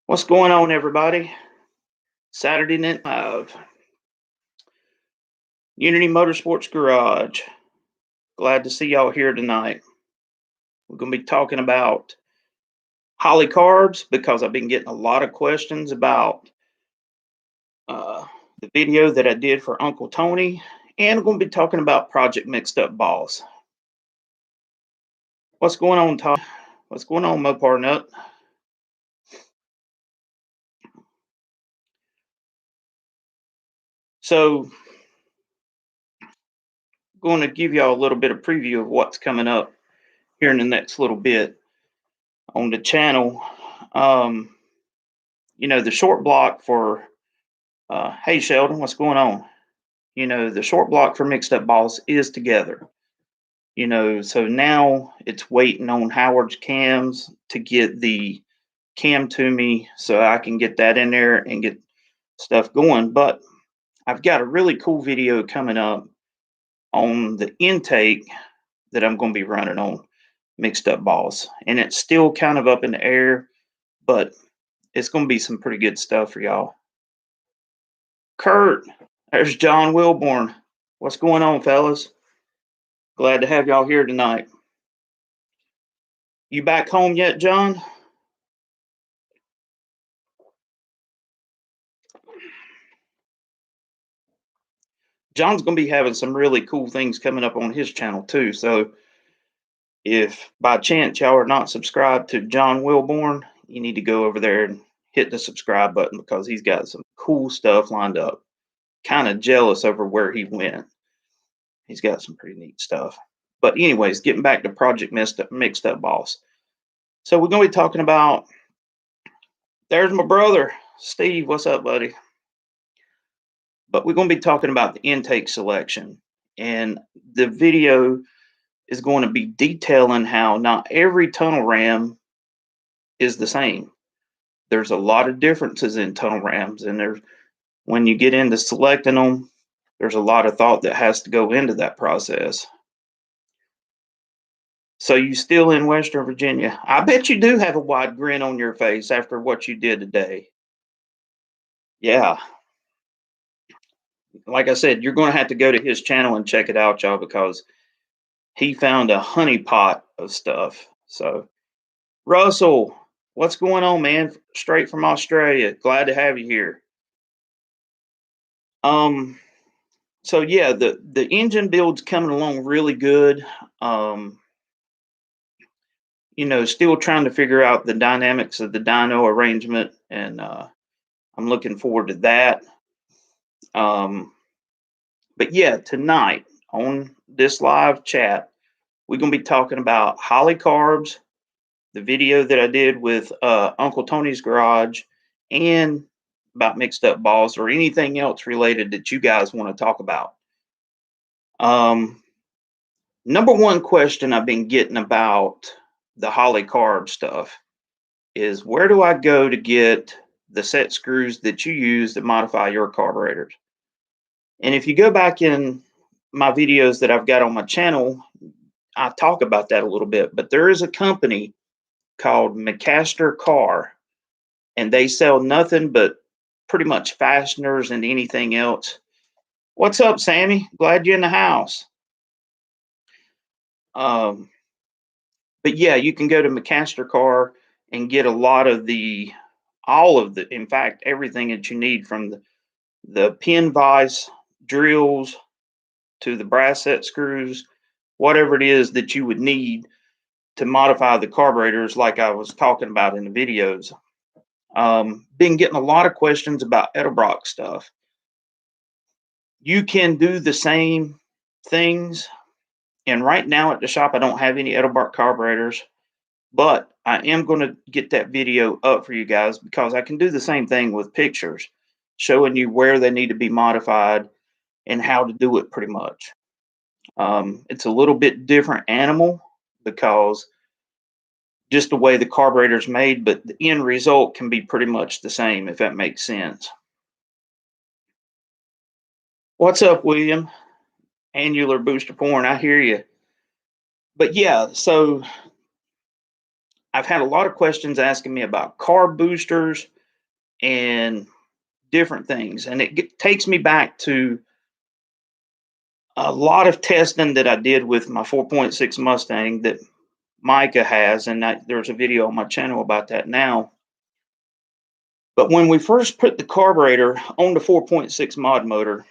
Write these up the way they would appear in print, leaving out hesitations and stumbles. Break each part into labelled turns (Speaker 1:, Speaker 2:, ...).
Speaker 1: What's going on, everybody? Saturday Night Live, Unity Motorsports Garage. Glad to see y'all here tonight. We're going to be talking about Holley Carbs because I've been getting a lot of questions about the video that I did for Uncle Tony, and we're going to be talking about Project Mixed Up Balls. What's going on, Todd? What's going on, Mopar Nut? So, going to give y'all a little bit of preview of what's coming up here in the next little bit on the channel. The short block for hey Sheldon, what's going on? The short block for Mixed Up Balls is together. So now it's waiting on Howard's cams to get the cam to me so I can get that in there and get stuff going. But I've got a really cool video coming up on the intake that I'm going to be running on Mixed Up Balls. And it's still kind of up in the air, but it's going to be some pretty good stuff for y'all. Kurt, there's John Wilborn. What's going on, fellas? Glad to have y'all here tonight. You back home yet, John? John's going to be having some really cool things coming up on his channel too. So if by chance y'all are not subscribed to John Wilborn, you need to go over there and hit the subscribe button because he's got some cool stuff lined up. Kind of jealous over where he went. He's got some pretty neat stuff. But anyways, getting back to Project Mixed Up Balls. So we're going to be talking about, there's my brother, Steve. What's up, buddy? But we're going to be talking about the intake selection. And the video is going to be detailing how not every tunnel ram is the same. There's a lot of differences in tunnel rams. And when you get into selecting them, there's a lot of thought that has to go into that process. So you still in Western Virginia? I bet you do have a wide grin on your face after what you did today. Yeah. Like I said, you're going to have to go to his channel and check it out, y'all, because he found a honeypot of stuff. So, Russell, what's going on, man? Straight from Australia. Glad to have you here. So yeah, the engine build's coming along really good. Still trying to figure out the dynamics of the dyno arrangement, and I'm looking forward to that. But yeah, tonight on this live chat, we're going to be talking about Holley Carbs, the video that I did with Uncle Tony's Garage, and about Mixed Up Balls or anything else related that you guys want to talk about. Number one question I've been getting about the Holley Carb stuff is, where do I go to get the set screws that you use to modify your carburetors? And if you go back in my videos that I've got on my channel, I talk about that a little bit, but there is a company called McCaster Car, and they sell nothing but pretty much fasteners and anything else. What's up, Sammy? Glad you're in the house. But yeah, you can go to McCaster Car and get in fact, everything that you need, from the pin vise, drills, to the brass set screws, whatever it is that you would need to modify the carburetors, like I was talking about in the videos. Been getting a lot of questions about Edelbrock stuff. You can do the same things. And right now at the shop, I don't have any Edelbrock carburetors, but I am going to get that video up for you guys because I can do the same thing with pictures, showing you where they need to be modified and how to do it pretty much. It's a little bit different animal because just the way the carburetor is made, but the end result can be pretty much the same, if that makes sense. What's up, William? Annular booster porn, I hear you. But yeah, so I've had a lot of questions asking me about carb boosters, and different things. And it takes me back to a lot of testing that I did with my 4.6 Mustang that Micah has, and there's a video on my channel about that now. But when we first put the carburetor on the 4.6 mod motor,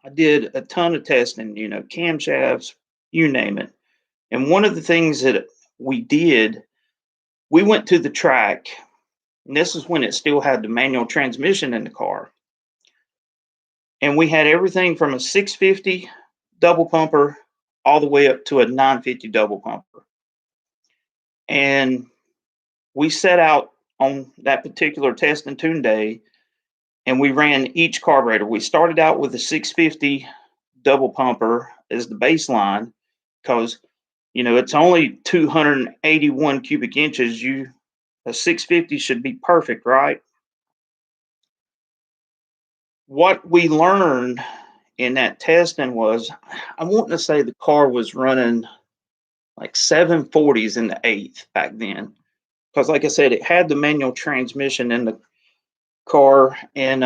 Speaker 1: I did a ton of testing, camshafts, you name it. And one of the things that we did, we went to the track, and this is when it still had the manual transmission in the car. And we had everything from a 650 double pumper all the way up to a 950 double pumper. And we set out on that particular test and tune day, and we ran each carburetor. We started out with a 650 double pumper as the baseline because it's only 281 cubic inches. A 650 should be perfect, right? What we learned in that testing was, I want to say the car was running like 740s in the eighth back then. Because, like I said, it had the manual transmission in the car, and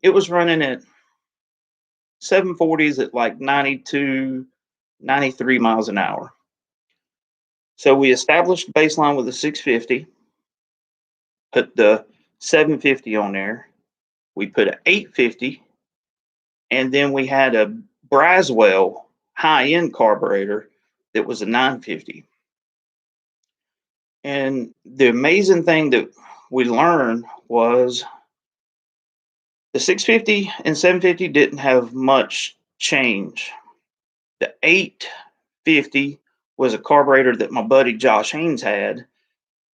Speaker 1: it was running at 740s at like 92, 93 miles an hour. So we established baseline with a 650, put the 750 on there. We put an 850, and then we had a Braswell high-end carburetor that was a 950. And the amazing thing that we learned was the 650 and 750 didn't have much change. The 850 was a carburetor that my buddy Josh Haynes had,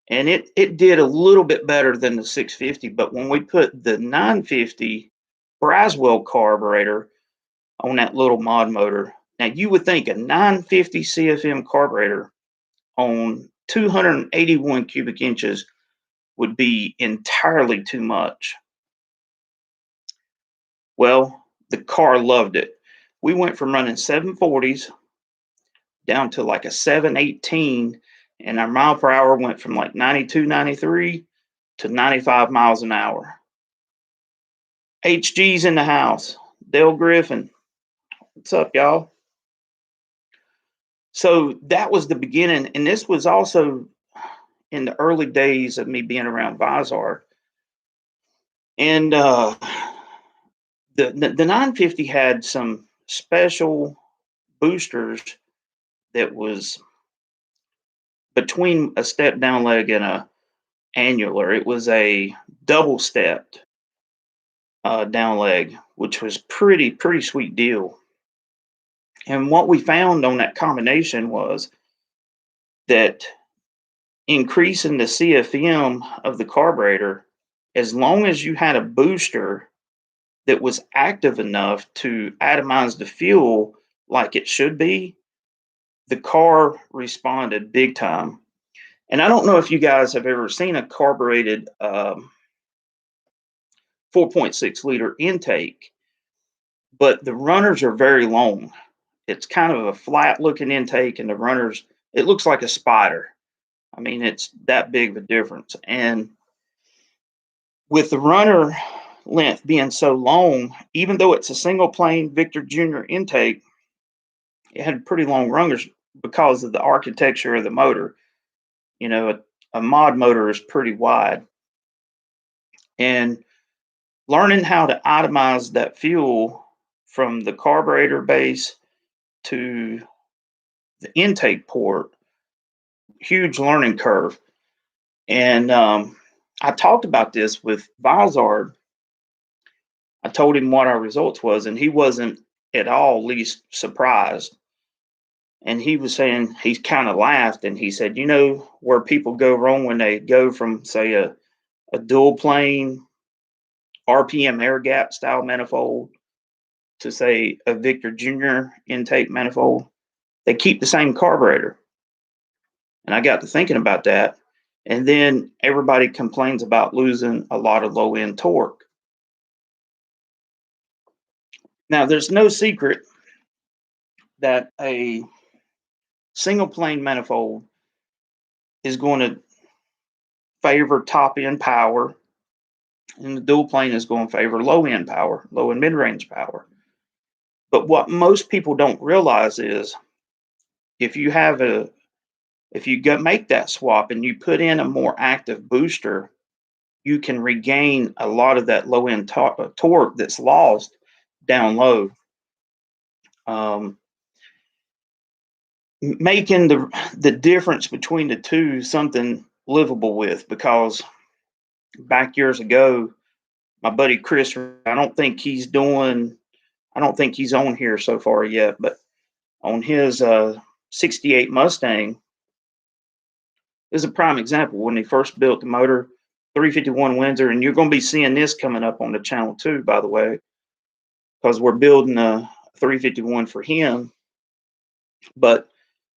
Speaker 1: and it did a little bit better than the 650. But when we put the 950 Braswell carburetor on that little mod motor, now you would think a 950 CFM carburetor on 281 cubic inches would be entirely too much. Well, the car loved it. We went from running 740s down to like a 718, and our mile per hour went from like 92, 93 to 95 miles an hour. HG's in the house. Dale Griffin. What's up, y'all? So that was the beginning, and this was also in the early days of me being around Vizar. And the 950 had some special boosters that was between a step down leg and a annular. It was a double stepped down leg, which was pretty sweet deal. And what we found on that combination was that increasing the CFM of the carburetor, as long as you had a booster that was active enough to atomize the fuel like it should be, the car responded big time. And I don't know if you guys have ever seen a carbureted 4.6 liter intake, but the runners are very long. It's kind of a flat looking intake, and the runners, it looks like a spider. I mean, it's that big of a difference. And with the runner length being so long, even though it's a single plane Victor Jr. intake, it had pretty long runners because of the architecture of the motor. A mod motor is pretty wide. And learning how to atomize that fuel from the carburetor base to the intake port, huge learning curve. And I talked about this with Vizard. I told him what our results was, and he wasn't at all least surprised. And he was saying, he kind of laughed, and he said, where people go wrong when they go from, say, a dual plane RPM air gap style manifold to, say, a Victor Jr. intake manifold, they keep the same carburetor. And I got to thinking about that. And then everybody complains about losing a lot of low end torque. Now, there's no secret that a single plane manifold is going to favor top end power and the dual plane is going to favor low end power, low and mid range power. But what most people don't realize is if you have a if you go make that swap and you put in a more active booster, you can regain a lot of that low end torque that's lost down low, um, making the difference between the two something livable with. Because back years ago, my buddy Chris, I don't think he's on here so far yet, but on his 68 Mustang is a prime example when he first built the motor, 351 Windsor, and you're going to be seeing this coming up on the channel too, by the way, because we're building a 351 for him. But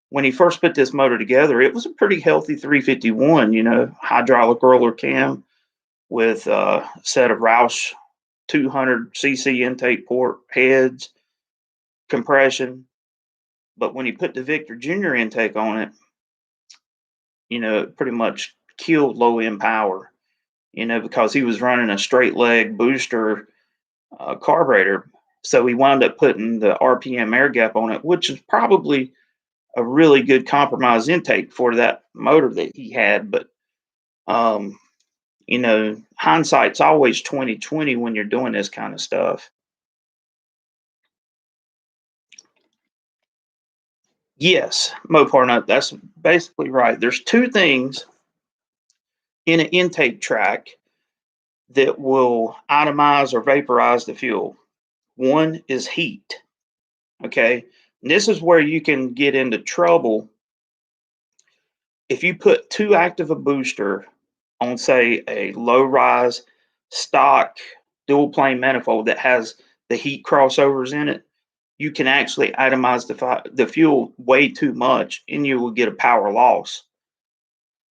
Speaker 1: when he first put this motor together, it was a pretty healthy 351, hydraulic roller cam with a set of Roush 200cc intake port heads, compression. But when he put the Victor Jr. intake on it, it pretty much killed low end power, because he was running a straight leg booster carburetor. So he wound up putting the RPM air gap on it, which is probably a really good compromise intake for that motor that he had. But hindsight's always 20/20 when you're doing this kind of stuff. Yes, Mopar nut, that's basically right. There's two things in an intake track that will atomize or vaporize the fuel. One is heat. Okay. And this is where you can get into trouble if you put too active a booster on, say, a low rise stock dual plane manifold that has the heat crossovers in it. You can actually atomize the fuel way too much and you will get a power loss.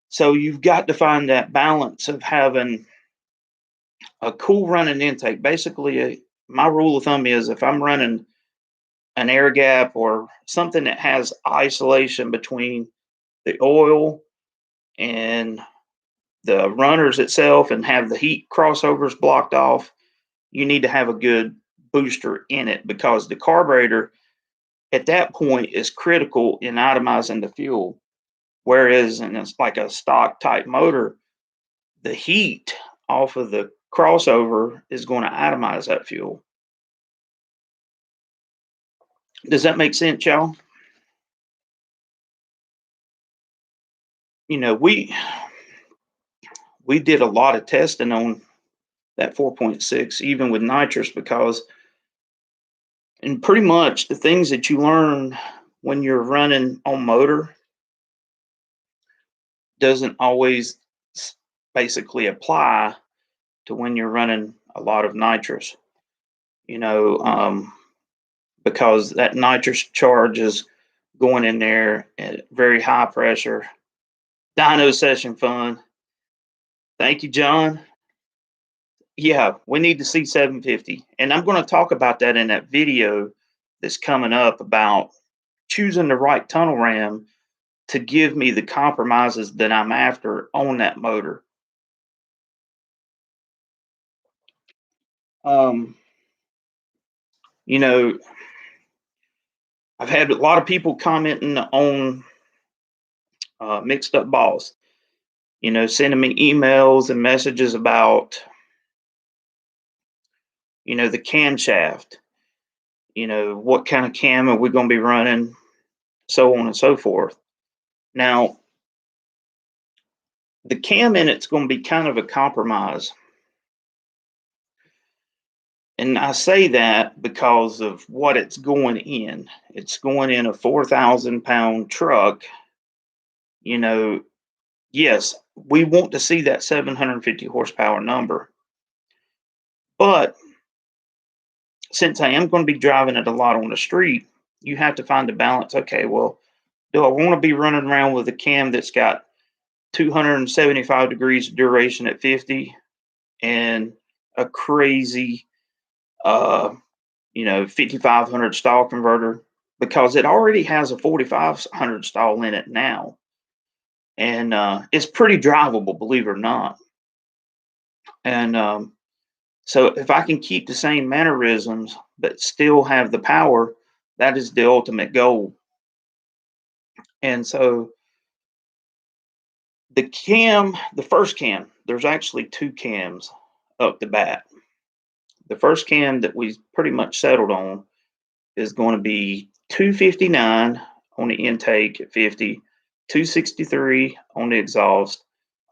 Speaker 1: So you've got to find that balance of having a cool running intake. Basically, my rule of thumb is if I'm running an air gap or something that has isolation between the oil and the runners itself and have the heat crossovers blocked off, you need to have a good booster in it, because the carburetor at that point is critical in atomizing the fuel. Whereas in it's like a stock type motor, the heat off of the crossover is going to atomize that fuel. Does that make sense, y'all? We did a lot of testing on that 4.6, even with nitrous, because and pretty much the things that you learn when you're running on motor doesn't always basically apply to when you're running a lot of nitrous, because that nitrous charge is going in there at very high pressure. Dyno session fun. Thank you, John. Yeah, we need to see 750. And I'm going to talk about that in that video that's coming up about choosing the right tunnel ram to give me the compromises that I'm after on that motor. Um, you know, I've had a lot of people commenting on Mixed Up Boss, sending me emails and messages about, the camshaft, what kind of cam are we going to be running, so on and so forth. Now, the cam in it's going to be kind of a compromise. And I say that because of what it's going in. It's going in a 4,000-pound truck. Yes, we want to see that 750 horsepower number. But since I am going to be driving it a lot on the street, you have to find a balance. Okay, well, do I want to be running around with a cam that's got 275 degrees of duration at 50 and a crazy 5500 stall converter, because it already has a 4500 stall in it now, and it's pretty drivable, believe it or not. And so if I can keep the same mannerisms but still have the power, that is the ultimate goal. And so the first cam, there's actually two cams up the bat. The first cam that we pretty much settled on is going to be 259 on the intake at 50, 263 on the exhaust,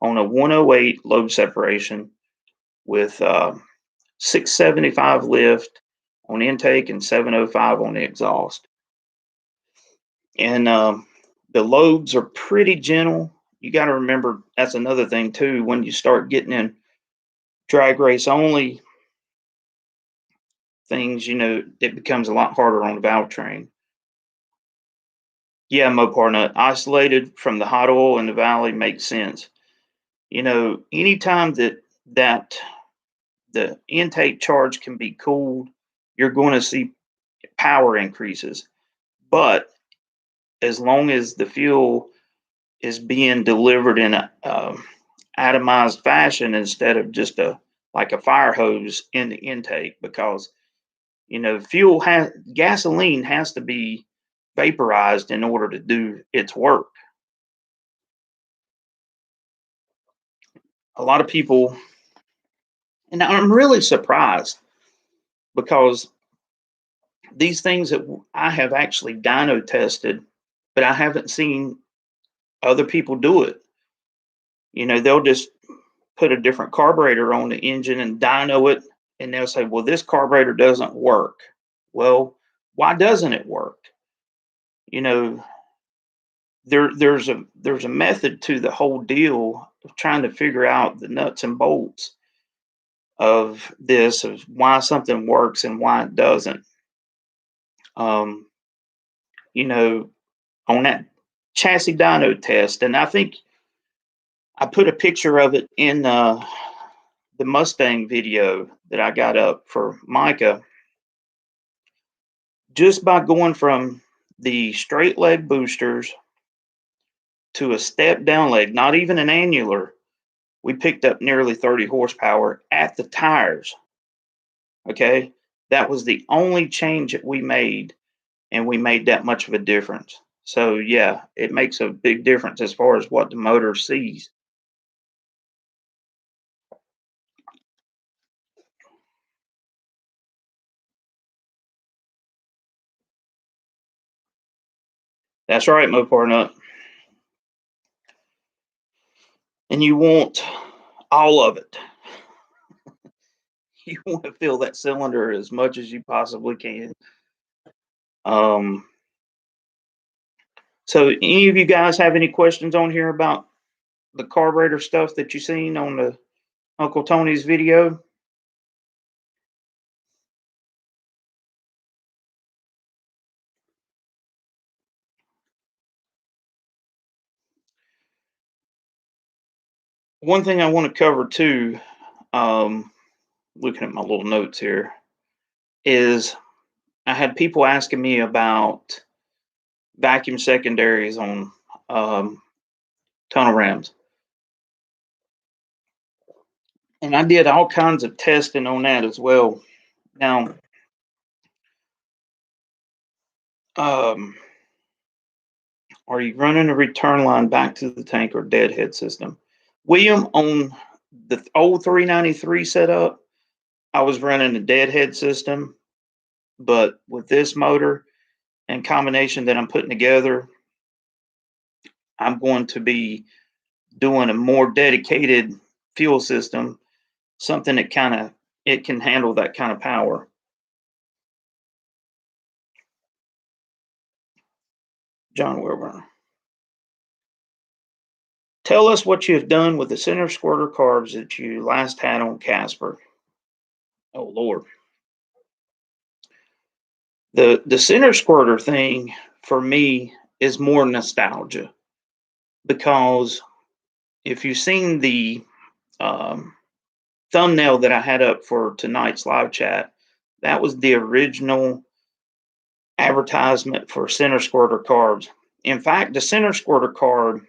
Speaker 1: on a 108 load separation with 675 lift on intake and 705 on the exhaust. And the loads are pretty gentle. You got to remember that's another thing too. When you start getting in drag race only things, it becomes a lot harder on the valve train. Yeah, Mopar nut, isolated from the hot oil in the valley makes sense. Anytime that the intake charge can be cooled, you're going to see power increases. But as long as the fuel is being delivered in a atomized fashion instead of just like a fire hose in the intake, because gasoline has to be vaporized in order to do its work. A lot of people, and I'm really surprised because these things that I have actually dyno tested, but I haven't seen other people do it. They'll just put a different carburetor on the engine and dyno it, and they'll say, well, this carburetor doesn't work. Well, why doesn't it work? There's a method to the whole deal of trying to figure out the nuts and bolts of this, of why something works and why it doesn't. Um, on that chassis dyno test, and I think I put a picture of it in the Mustang video that I got up for Micah. Just by going from the straight leg boosters to a step down leg, not even an annular, we picked up nearly 30 horsepower at the tires. Okay. That was the only change that we made, and we made that much of a difference. So, yeah, it makes a big difference as far as what the motor sees. That's right, Mopar Nut. And you want all of it. You want to fill that cylinder as much as you possibly can. Um, so any of you guys have any questions on here about the carburetor stuff that you seen on the Uncle Tony's video? One thing I want to cover too, looking at my little notes here, is I had people asking me about vacuum secondaries on tunnel rams. And I did all kinds of testing on that as well. Now, are you running a return line back to the tank or deadhead system? William, on the old 393 setup, I was running a deadhead system, but with this motor and combination that I'm putting together, I'm going to be doing a more dedicated fuel system, something that it can handle that kind of power. John Wilburn. Tell us what you have done with the center squirter carbs that you last had on Casper. Oh Lord. The center squirter thing for me is more nostalgia, because if you've seen the thumbnail that I had up for tonight's live chat, that was the original advertisement for center squirter carbs. In fact, the center squirter carb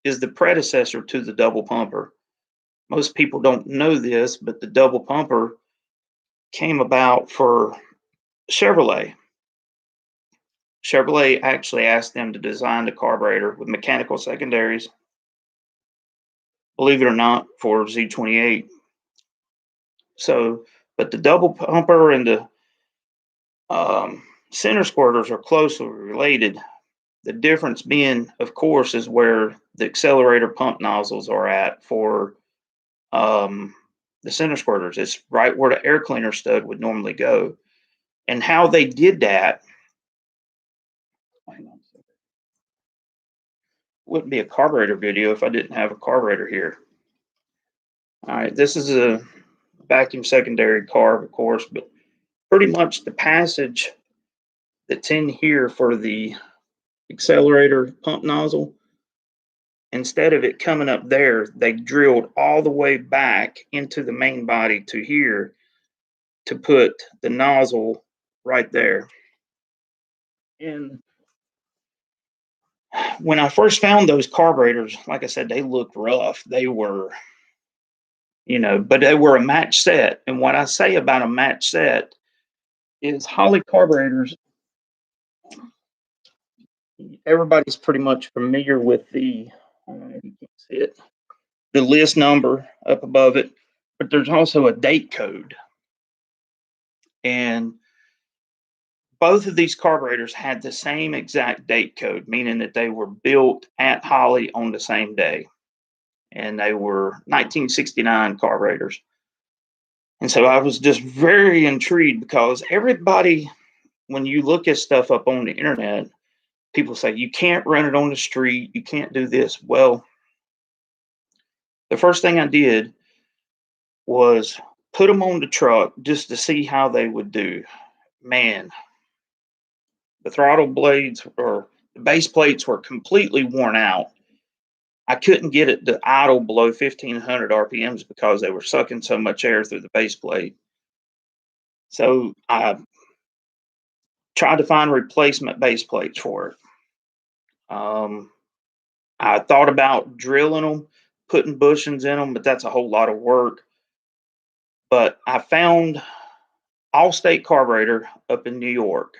Speaker 1: is the predecessor to the double pumper. most people don't know this, but the double pumper came about for Chevrolet. Chevrolet actually asked them to design the carburetor with mechanical secondaries, believe it or not, for Z28. So, but the double pumper and the center squirters are closely related. The difference being, of course, is where the accelerator pump nozzles are at for um, the center squirters. It's right where the air cleaner stud would normally go. And how they did that, hang on a second, wouldn't be a carburetor video if I didn't have a carburetor here. All right, this is a vacuum secondary carb, of course, but pretty much the passage that's in here for the accelerator pump nozzle, instead of it coming up there, they drilled all the way back into the main body to here to put the nozzle right there. And when I first found those carburetors, like I said, they looked rough. They were, but they were a match set. And what I say about a match set is Holley Carburetors, everybody's pretty much familiar with the, you can't see it, the list number up above it, but there's also a date code. And both of these carburetors had the same exact date code, meaning that they were built at Holley on the same day. And they were 1969 carburetors. And so I was just very intrigued because everybody, when you look at stuff up on the internet, people say, you can't run it on the street, you can't do this. Well, the first thing I did was put them on the truck just to see how they would do. Man, the throttle blades or the base plates were completely worn out. I couldn't get it to idle below 1500 RPMs because they were sucking so much air through the base plate. So I tried to find replacement base plates for it. I thought about drilling them, putting bushings in them, but that's a whole lot of work. But I found Allstate Carburetor up in New York,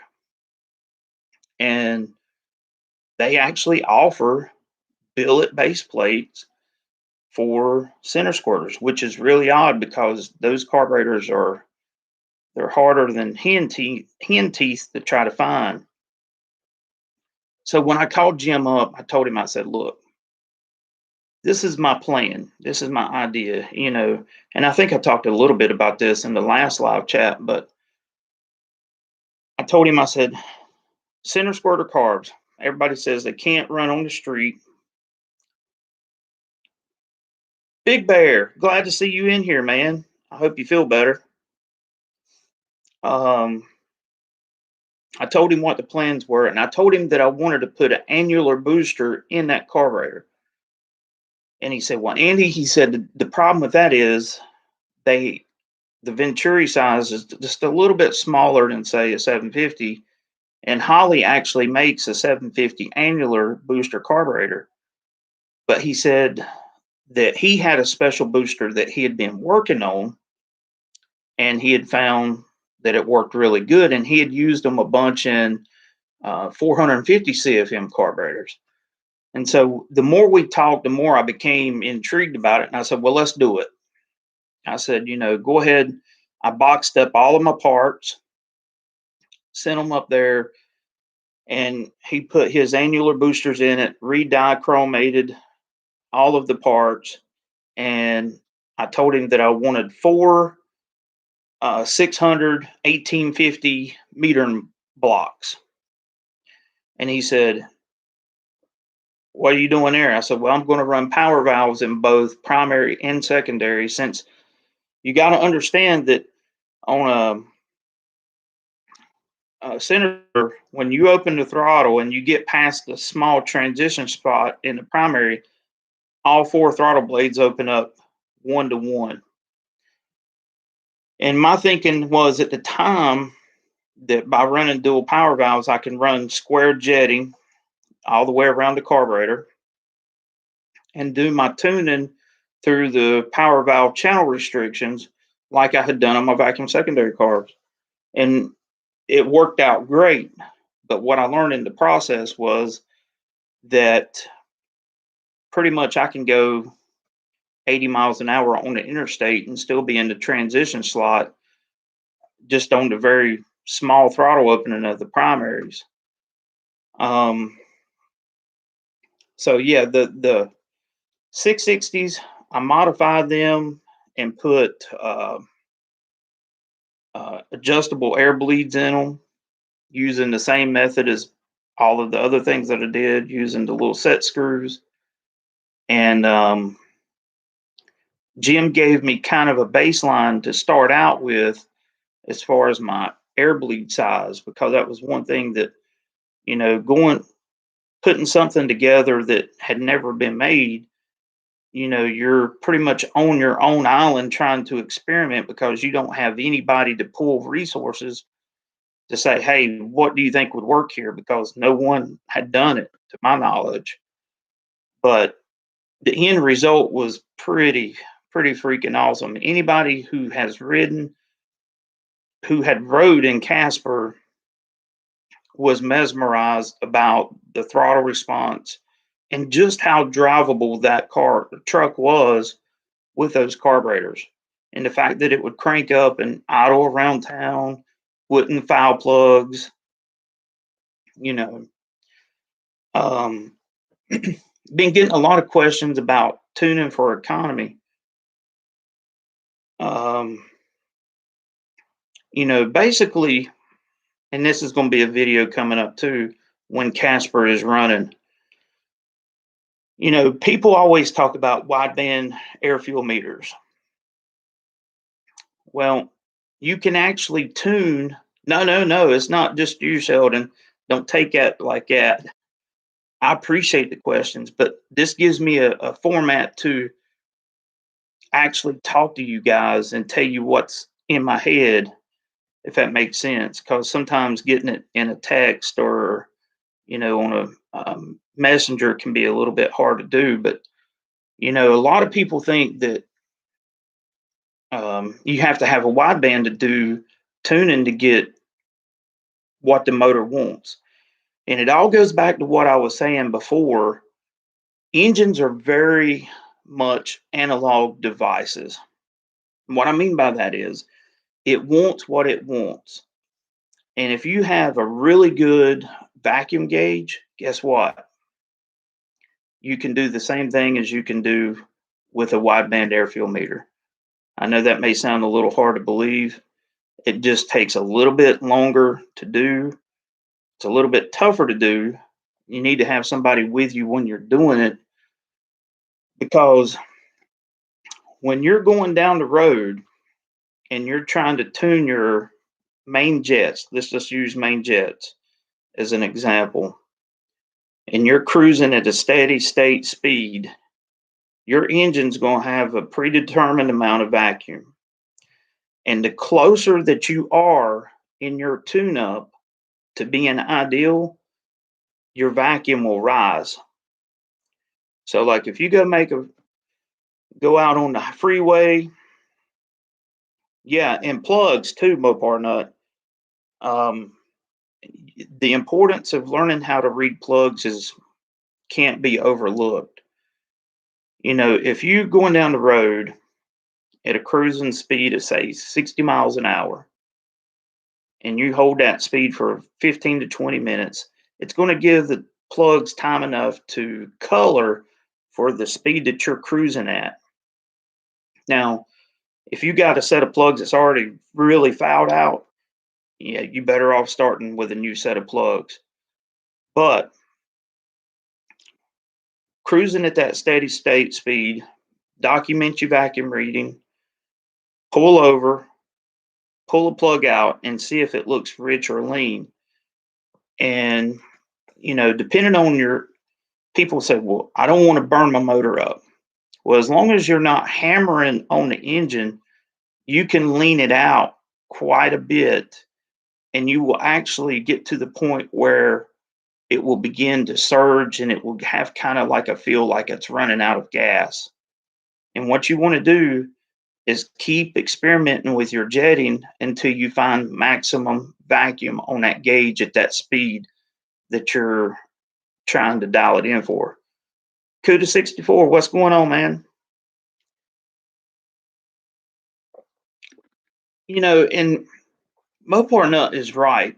Speaker 1: and they actually offer billet base plates for center squirters, which is really odd because those carburetors they're harder than hen teeth to try to find. So when I called Jim up, I told him, I said, look, this is my plan. This is my idea, and I think I talked a little bit about this in the last live chat, but I told him, I said, center squirter carbs, everybody says they can't run on the street. Big Bear, glad to see you in here, man. I hope you feel better. I told him what the plans were, and I told him that I wanted to put an annular booster in that carburetor. And he said, well, Andy, he said, the problem with that is the Venturi size is just a little bit smaller than, say, a 750. And Holley actually makes a 750 annular booster carburetor. But he said that he had a special booster that he had been working on, and he had found that it worked really good, and he had used them a bunch in 450 CFM carburetors. And so the more we talked, the more I became intrigued about it. And I said, well, let's do it. I said, go ahead. I boxed up all of my parts, sent them up there, and he put his annular boosters in it, re-dichromated all of the parts. And I told him that I wanted 4 600 1850 meter blocks. And he said, what are you doing there? I said, well, I'm going to run power valves in both primary and secondary, since you got to understand that on a center, when you open the throttle and you get past the small transition spot in the primary, all 4 throttle blades open up 1-to-1. And my thinking was at the time that by running dual power valves, I can run square jetting all the way around the carburetor and do my tuning through the power valve channel restrictions like I had done on my vacuum secondary carbs. And it worked out great. But what I learned in the process was that pretty much I can go 80 miles an hour on the interstate and still be in the transition slot just on the very small throttle opening of the primaries. Um, so yeah, the 660s, I modified them and put adjustable air bleeds in them using the same method as all of the other things that I did, using the little set screws. And Jim gave me kind of a baseline to start out with as far as my air bleed size, because that was one thing that, putting something together that had never been made, you're pretty much on your own island trying to experiment because you don't have anybody to pull resources to say, hey, what do you think would work here? Because no one had done it to my knowledge. But the end result was pretty freaking awesome. Anybody who has ridden, who had rode in Casper, was mesmerized about the throttle response and just how drivable that truck was with those carburetors, and the fact that it would crank up and idle around town, wouldn't foul plugs, you know. Um, been getting a lot of questions about tuning for economy. Um, basically, and this is going to be a video coming up too when Casper is running. People always talk about wideband air fuel meters. Well, you can actually tune. No, no, no. It's not just you, Sheldon. Don't take that like that. I appreciate the questions, but this gives me a format to actually talk to you guys and tell you what's in my head, if that makes sense. Because sometimes getting it in a text or, on a messenger can be a little bit hard to do. But, a lot of people think that you have to have a wideband to do tuning to get what the motor wants. And it all goes back to what I was saying before. Engines are very much analog devices. And what I mean by that is it wants what it wants. And if you have a really good vacuum gauge, guess what? You can do the same thing as you can do with a wideband air fuel meter. I know that may sound a little hard to believe. It just takes a little bit longer to do. It's a little bit tougher to do. You need to have somebody with you when you're doing it, because when you're going down the road and you're trying to tune your main jets, let's just use main jets as an example, and you're cruising at a steady state speed, your engine's going to have a predetermined amount of vacuum. And the closer that you are in your tune up to being ideal, your vacuum will rise. So, like if you go out on the freeway, yeah, and plugs too, Mopar Nut. Um, the importance of learning how to read plugs can't be overlooked. If you going down the road at a cruising speed of say 60 miles an hour and you hold that speed for 15 to 20 minutes, it's going to give the plugs time enough to color for the speed that you're cruising at. Now, if you got a set of plugs that's already really fouled out, yeah, you better off starting with a new set of plugs. But cruising at that steady state speed, document your vacuum reading, pull over, pull a plug out, and see if it looks rich or lean. And, depending on people say, well, I don't want to burn my motor up. Well, as long as you're not hammering on the engine, you can lean it out quite a bit, and you will actually get to the point where it will begin to surge and it will have kind of like a feel like it's running out of gas. And what you want to do is keep experimenting with your jetting until you find maximum vacuum on that gauge at that speed that you're trying to dial it in for. CUDA 64, what's going on, man? And Mopar Nut is right.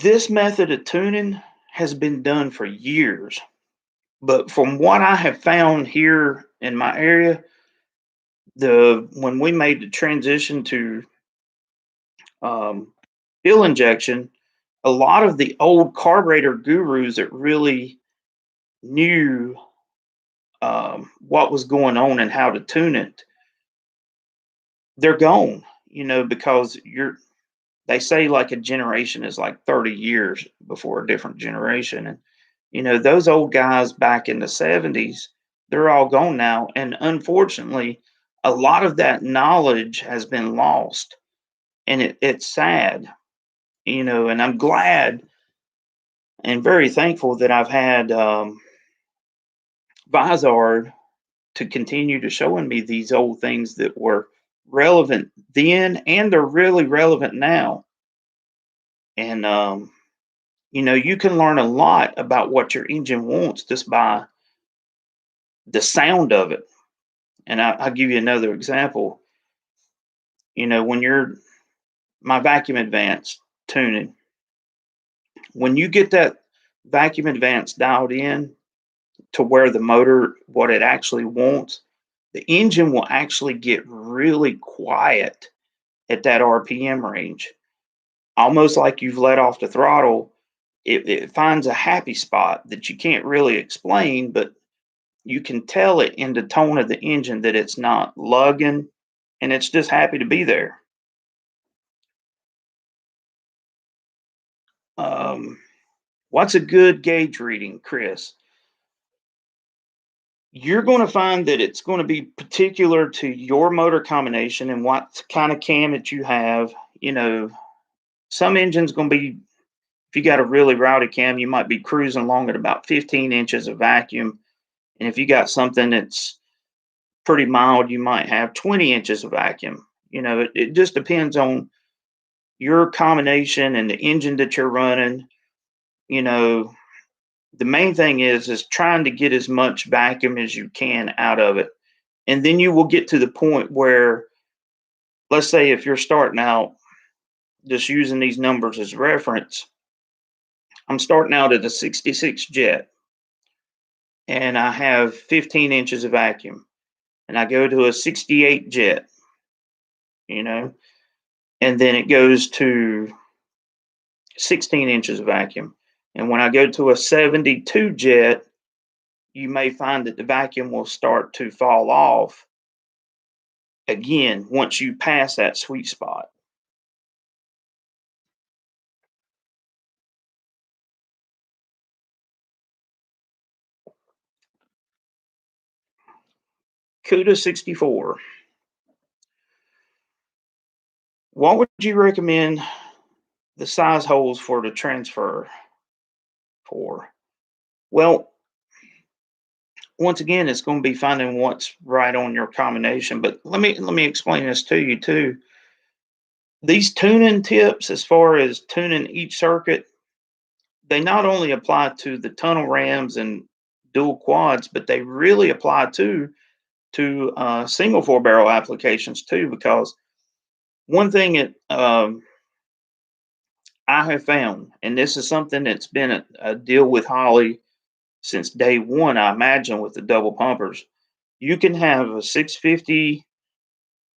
Speaker 1: This method of tuning has been done for years, but from what I have found here in my area, when we made the transition to um, fuel injection, a lot of the old carburetor gurus that really knew what was going on and how to tune it, they're gone. Because they say like a generation is like 30 years before a different generation. And, those old guys back in the 70s, they're all gone now. And unfortunately, a lot of that knowledge has been lost. And it's sad, and I'm glad and very thankful that I've had Vizard to continue to showing me these old things that were relevant then and they're really relevant now. And you can learn a lot about what your engine wants just by the sound of it. And I'll give you another example. When you're my vacuum advance tuning, when you get that vacuum advance dialed in to where the motor, what it actually wants, the engine will actually get really quiet at that RPM range, almost like you've let off the throttle. It finds a happy spot that you can't really explain, but you can tell it in the tone of the engine that it's not lugging and it's just happy to be there. Um, what's a good gauge reading, Chris? You're going to find that it's going to be particular to your motor combination and what kind of cam that you have. Some engines going to be, if you got a really rowdy cam, you might be cruising along at about 15 inches of vacuum. And if you got something that's pretty mild, you might have 20 inches of vacuum. It just depends on your combination and the engine that you're running. You know, the main thing is trying to get as much vacuum as you can out of it. And then you will get to the point where, let's say if you're starting out, just using these numbers as reference, I'm starting out at a 66 jet and I have 15 inches of vacuum. And I go to a 68 jet, you know, and then it goes to 16 inches of vacuum. And when I go to a 72 jet, you may find that the vacuum will start to fall off again once you pass that sweet spot. CUDA 64. What would you recommend the size holes for the transfer for? Well, once again, it's going to be finding what's right on your combination. But let me explain this to you too. These tuning tips, as far as tuning each circuit, they not only apply to the tunnel rams and dual quads, but they really apply to single four barrel applications too. Because one thing that I have found, and this is something that's been a deal with Holley since day one, I imagine, with the double pumpers, you can have a 650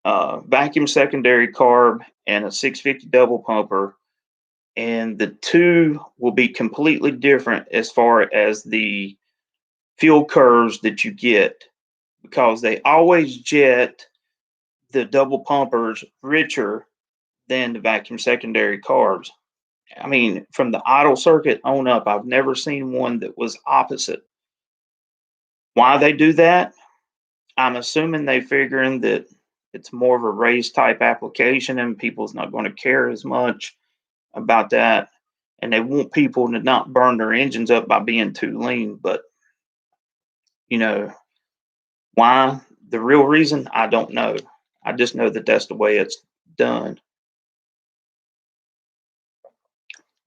Speaker 1: vacuum secondary carb and a 650 double pumper, and the two will be completely different as far as the fuel curves that you get, because they always jet the double pumpers richer than the vacuum secondary carbs. I mean, from the idle circuit on up, I've never seen one that was opposite. Why they do that? I'm assuming they figuring that it's more of a race type application and people's not going to care as much about that. And they want people to not burn their engines up by being too lean. But You know, why? The real reason, I don't know. I just know that that's the way it's done.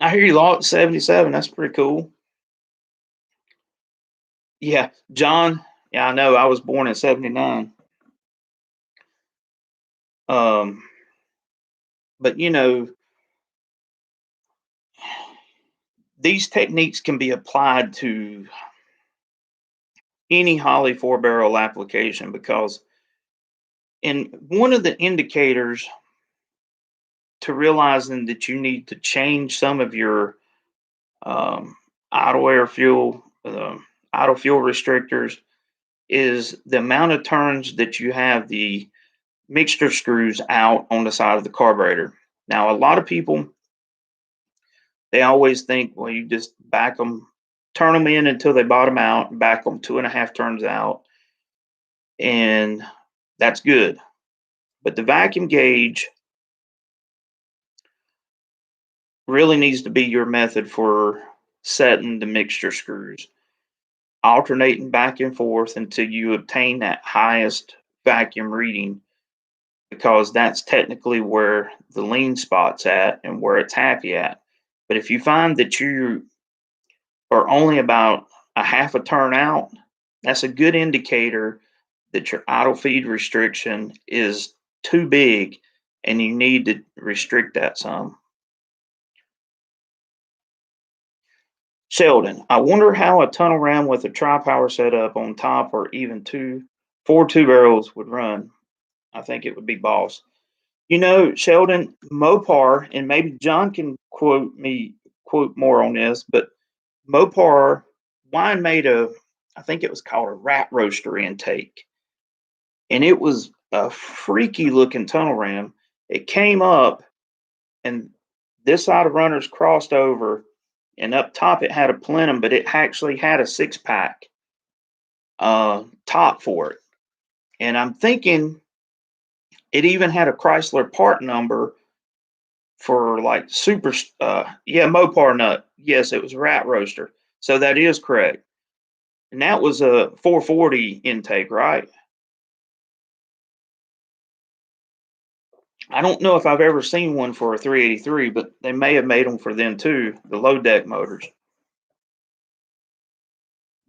Speaker 1: I hear you lot 77. That's pretty cool. Yeah, John. Yeah, I know. I was born in 79. Um, but these techniques can be applied to any Holley 4 barrel application because in one of the indicators to realizing that you need to change some of your um, idle air fuel, idle fuel restrictors is the amount of turns that you have the mixture screws out on the side of the carburetor. Now, a lot of people, they always think, well, you just back them, turn them in until they bottom out, back them 2.5 turns out, and that's good. But the vacuum gauge really needs to be your method for setting the mixture screws, alternating back and forth until you obtain that highest vacuum reading, because that's technically where the lean spot's at and where it's happy at. But if you find that you are only about a half a turn out, that's a good indicator that your idle feed restriction is too big and you need to restrict that some. Sheldon, I wonder how a tunnel ram with a tri-power setup on top or even 4 2 barrels would run. I think it would be boss. Sheldon, Mopar, and maybe John can quote more on this, but Mopar wine made I think it was called a rat roaster intake. And it was a freaky looking tunnel ram. It came up and this side of runners crossed over, and up top it had a plenum, but it actually had a 6 pack top for it. And I'm thinking it even had a Chrysler part number for like super, yeah, Mopar nut. Yes, it was rat roaster. So that is correct. And that was a 440 intake, right? I don't know if I've ever seen one for a 383, but they may have made them for them too, the low deck motors.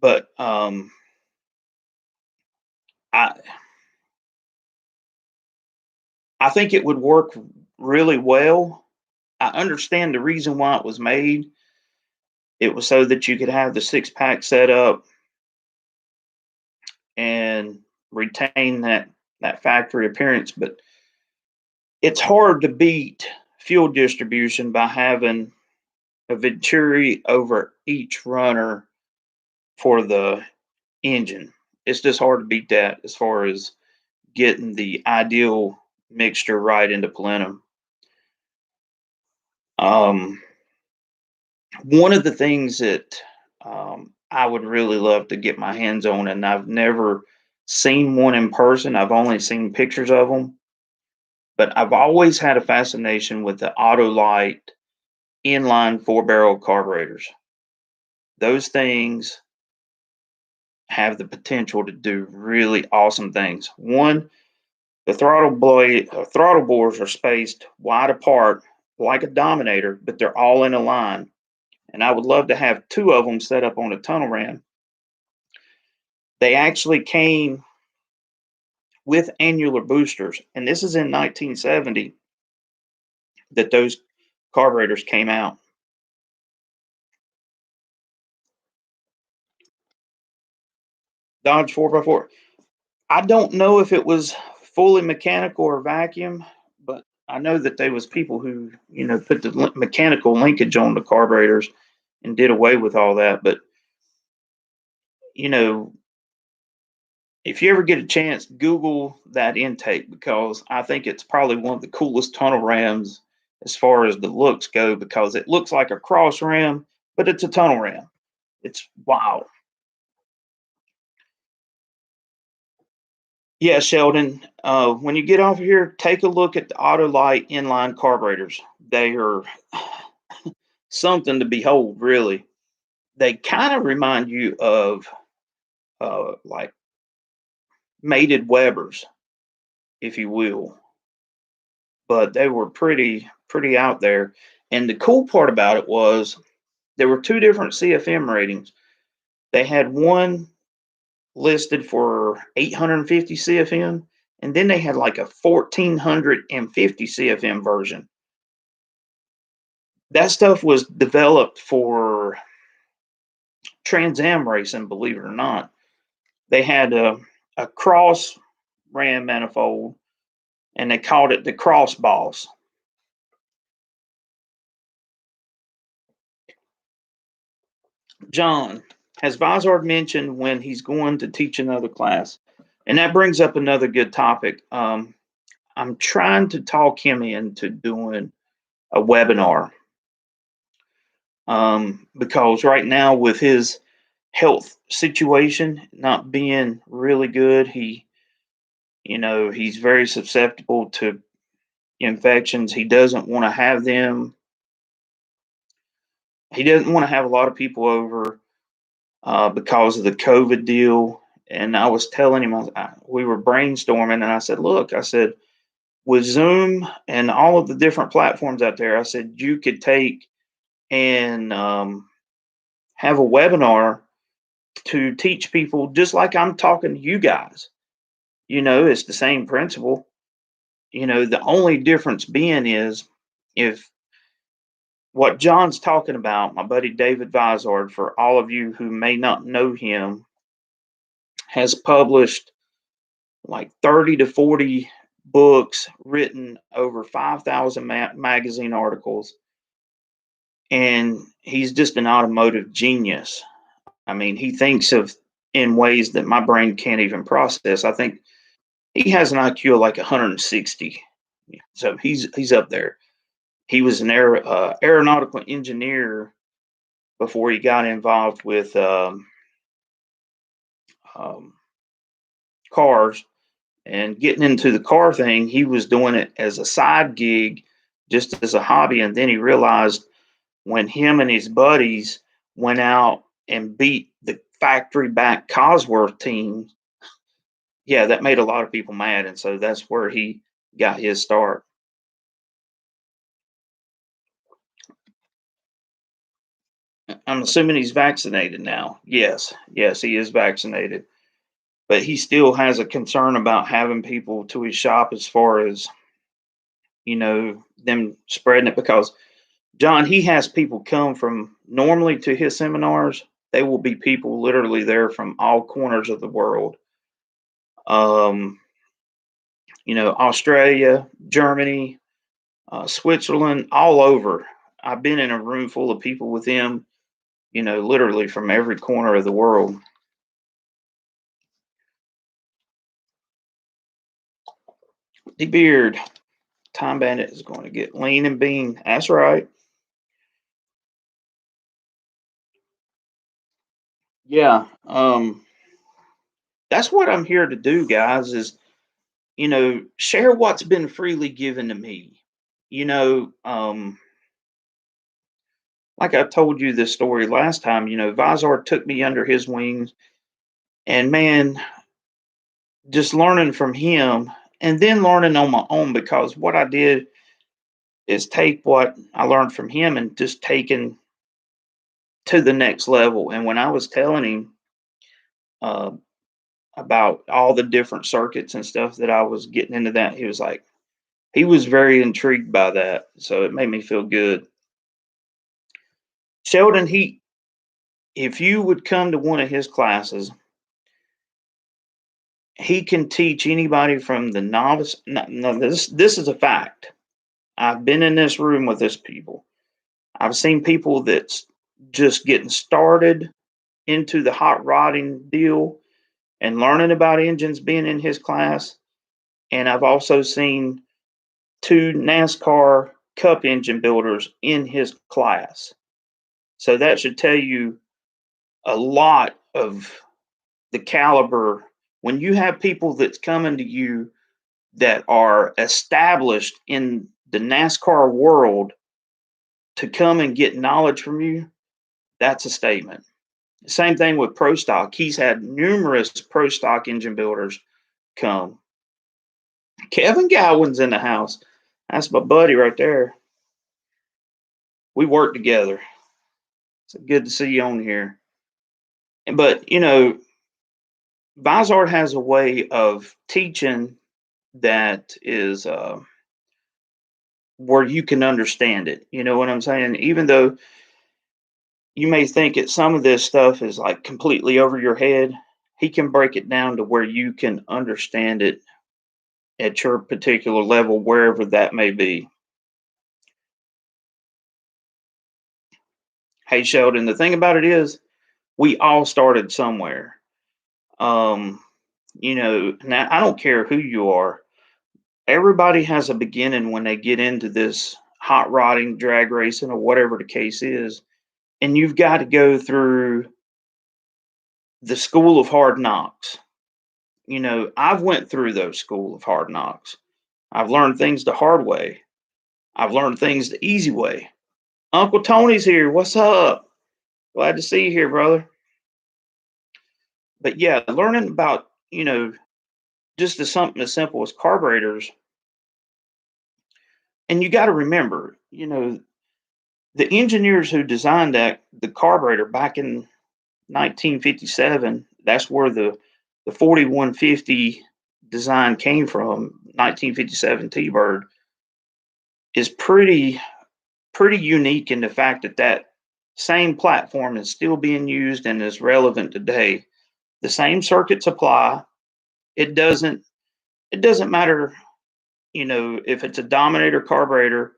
Speaker 1: But I I think it would work really well. I understand the reason why it was made. It was so that you could have the 6 pack set up and retain that factory appearance. But it's hard to beat fuel distribution by having a venturi over each runner for the engine. It's just hard to beat that as far as getting the ideal mixture right into plenum. Um, One of the things that I would really love to get my hands on, and I've never seen one in person, I've only seen pictures of them, but I've always had a fascination with the Autolite inline 4 barrel carburetors. Those things have the potential to do really awesome things. One, the throttle bores are spaced wide apart like a Dominator, but they're all in a line. And I would love to have 2 of them set up on a tunnel ram. They actually came with annular boosters, and this is in 1970 that those carburetors came out. Dodge 4x4. I don't know if it was fully mechanical or vacuum, but I know that there was people who put the mechanical linkage on the carburetors and did away with all that. But you know, if you ever get a chance, Google that intake, because I think it's probably one of the coolest tunnel rams as far as the looks go, because it looks like a cross ram, but it's a tunnel ram. It's wild. Yeah, Sheldon. When you get off of here, take a look at the Autolite inline carburetors. They are something to behold, really. They kind of remind you of like mated Webers, if you will. But they were pretty out there. And the cool part about it was there were two different CFM ratings. They had one listed for 850 CFM, and then they had like a 1450 CFM version. That stuff was developed for Trans Am racing, believe it or not. They had a cross ram manifold, and they called it the Cross Boss. John, has Vizard mentioned when he's going to teach another class? And that brings up another good topic. I'm trying to talk him into doing a webinar, because right now with his health situation not being really good, he's very susceptible to infections. He doesn't want to have them. He doesn't want to have a lot of people over because of the COVID deal. And I was telling him, we were brainstorming, and I said, look, I said, with Zoom and all of the different platforms out there, I said, you could take and have a webinar to teach people just like I'm talking to you guys. It's the same principle. The only difference being is if what John's talking about, my buddy David Vizard, for all of you who may not know him, has published like 30 to 40 books, written over 5,000 magazine articles, and he's just an automotive genius. I mean, he thinks of in ways that my brain can't even process. I think he has an IQ of like 160, so he's up there. He was an aeronautical engineer before he got involved with cars. And getting into the car thing, he was doing it as a side gig, just as a hobby. And then he realized when him and his buddies went out and beat the factory back Cosworth team, yeah, that made a lot of people mad. And so that's where he got his start. I'm assuming he's vaccinated now. Yes, he is vaccinated. But he still has a concern about having people to his shop as far as, them spreading it, because John, he has people come from normally to his seminars. They will be people literally there from all corners of the world. Um, Australia, Germany, Switzerland, all over. I've been in a room full of people with him, literally from every corner of the world. The beard, Time Bandit is going to get lean and bean. That's right. Yeah. That's what I'm here to do, guys, is, share what's been freely given to me. You know, um, like I told you this story last time, Vizar took me under his wings, and man, just learning from him and then learning on my own, because what I did is take what I learned from him and just taken to the next level. And when I was telling him uh, about all the different circuits and stuff that I was getting into, that he was very intrigued by that. So it made me feel good. Sheldon, if you would come to one of his classes, he can teach anybody from the novice. No, this is a fact. I've been in this room with this people. I've seen people that's just getting started into the hot rodding deal and learning about engines being in his class. And I've also seen two NASCAR Cup engine builders in his class. So that should tell you a lot of the caliber. When you have people that's coming to you that are established in the NASCAR world to come and get knowledge from you, that's a statement. Same thing with Pro Stock. He's had numerous Pro Stock engine builders come. Kevin Gowan's in the house. That's my buddy right there. We work together. It's good to see you on here. But, you know, Vizard has a way of teaching that is where you can understand it. You know what I'm saying? Even though you may think that some of this stuff is like completely over your head, he can break it down to where you can understand it at your particular level, wherever that may be. Hey, Sheldon, the thing about it is, we all started somewhere. Um, you know, now I don't care who you are. Everybody has a beginning when they get into this hot rodding, drag racing, or whatever the case is. And you've got to go through the school of hard knocks. You know, I've went through those school of hard knocks. I've learned things the hard way. I've learned things the easy way. Uncle Tony's here. What's up? Glad to see you here, brother. But yeah, learning about, you know, just something as simple as carburetors. And you got to remember, you know, the engineers who designed the carburetor back in 1957, that's where the 4150 design came from. 1957 T-Bird is pretty unique in the fact that that same platform is still being used and is relevant today. The same circuits apply. It doesn't matter, you know, if it's a Dominator carburetor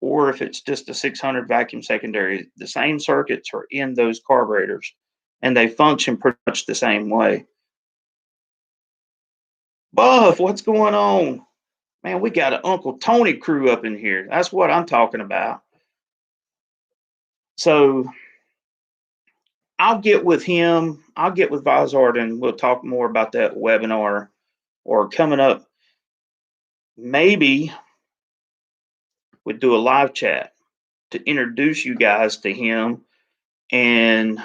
Speaker 1: or if it's just a 600 vacuum secondary. The same circuits are in those carburetors, and they function pretty much the same way. Buff, what's going on? Man, we got an Uncle Tony crew up in here. That's what I'm talking about. So I'll get with him. I'll get with Vizard, and we'll talk more about that webinar or coming up. Maybe we'd do a live chat to introduce you guys to him and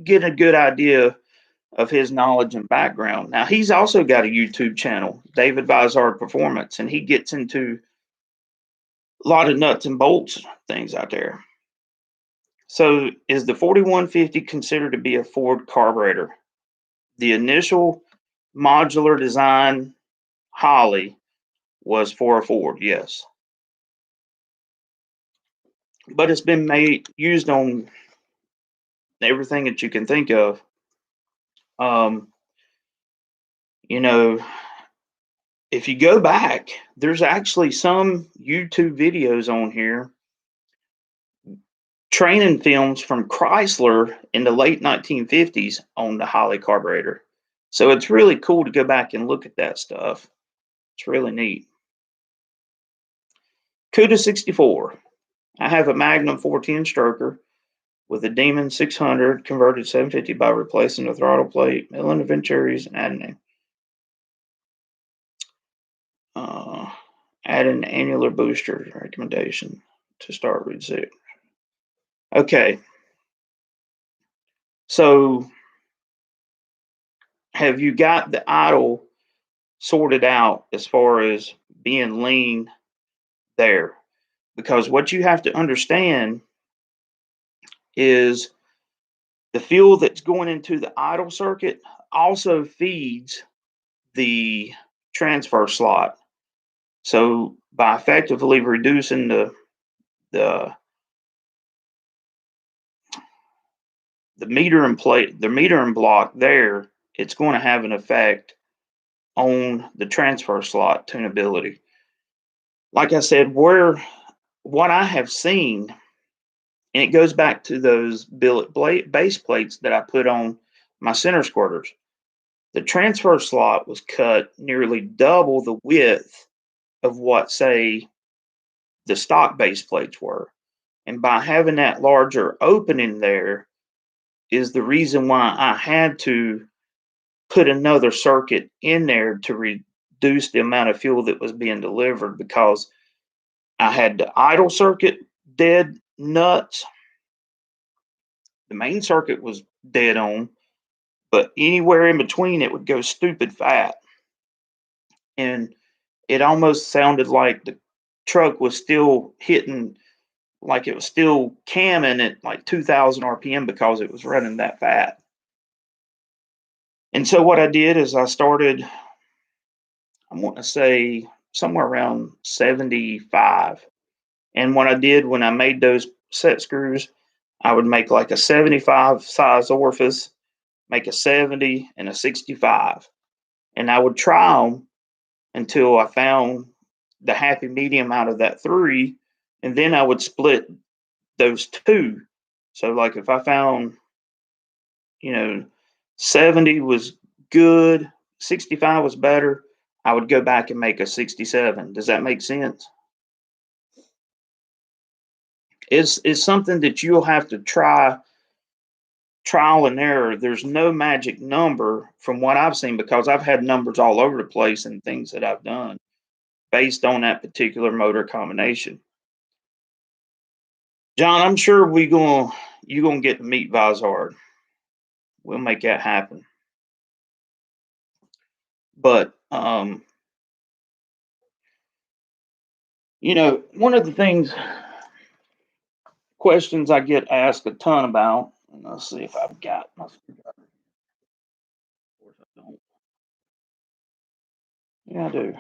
Speaker 1: get a good idea of his knowledge and background. Now, he's also got a YouTube channel, David Vizard Performance, and he gets into a lot of nuts and bolts things out there. So, is the 4150 considered to be a Ford carburetor? The initial modular design Holley was for a Ford, yes. But it's been used on everything that you can think of. You know, if you go back, there's actually some YouTube videos on here, training films from Chrysler in the late 1950s on the Holley carburetor. So it's really cool to go back and look at that stuff. It's really neat. CUDA 64. I have a Magnum 410 stroker with a Demon 600 converted 750 by replacing the throttle plate, milling the Venturis, and add an annular booster recommendation to start with zero. Okay. So have you got the idle sorted out as far as being lean there? Because what you have to understand is the fuel that's going into the idle circuit also feeds the transfer slot. So by effectively reducing the meter and plate, the meter and block there, it's going to have an effect on the transfer slot tunability. Like I said, what I have seen, and it goes back to those billet base plates that I put on my center squirters. The transfer slot was cut nearly double the width of what, say, the stock base plates were. And by having that larger opening there is the reason why I had to put another circuit in there to reduce the amount of fuel that was being delivered, because I had the idle circuit dead nuts. The main circuit was dead on, but anywhere in between it would go stupid fat. And it almost sounded like the truck was still hitting, like it was still camming at like 2,000 RPM because it was running that fat. And so what I did is I started, I want to say somewhere around 75. And what I did when I made those set screws, I would make like a 75 size orifice, make a 70 and a 65. And I would try them until I found the happy medium out of that three. And then I would split those two. So like if I found, 70 was good, 65 was better, I would go back and make a 67. Does that make sense? It's something that you'll have to trial and error. There's no magic number from what I've seen because I've had numbers all over the place and things that I've done based on that particular motor combination. John, I'm sure you're gonna get to meet Vizard. We'll make that happen. But one of the questions I get asked a ton about, and let's see if I've got my screwdriver. Of course I don't. Yeah, I do.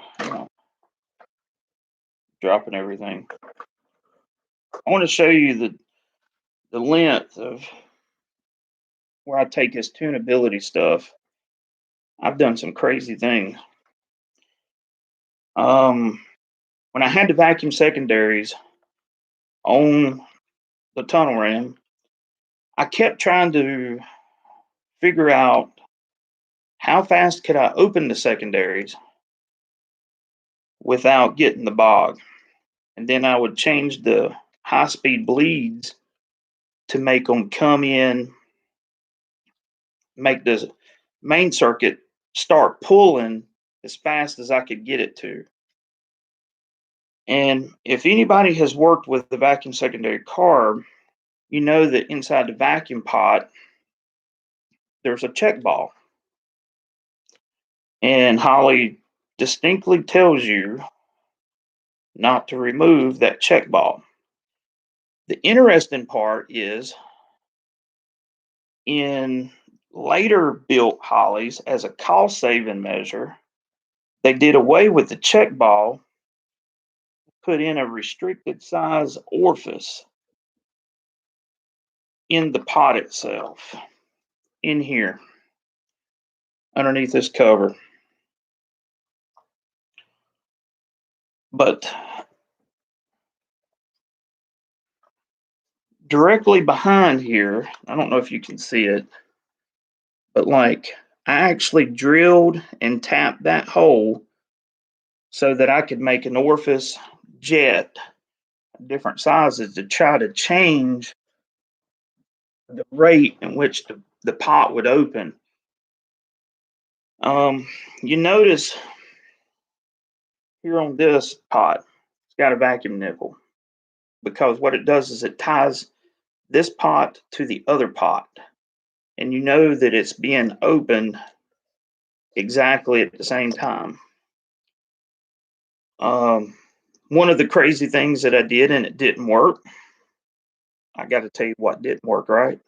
Speaker 1: Dropping everything. I want to show you the length of where I take this tunability stuff. I've done some crazy things. When I had the vacuum secondaries on the tunnel ram, I kept trying to figure out how fast could I open the secondaries without getting the bog. And then I would change the high-speed bleeds to make them come in, make the main circuit start pulling as fast as I could get it to. And if anybody has worked with the vacuum secondary carb, you know that inside the vacuum pot, there's a check ball. And Holley distinctly tells you not to remove that check ball. The interesting part is in later built Holleys, as a cost saving measure, they did away with the check ball, put in a restricted size orifice in the pot itself, in here, underneath this cover. But directly behind here, I don't know if you can see it, but like I actually drilled and tapped that hole so that I could make an orifice jet, different sizes, to try to change the rate in which the pot would open. You notice here on this pot, it's got a vacuum nipple because what it does is it ties this pot to the other pot, and you know that it's being opened exactly at the same time. One of the crazy things that I did and it didn't work, I got to tell you what didn't work, right?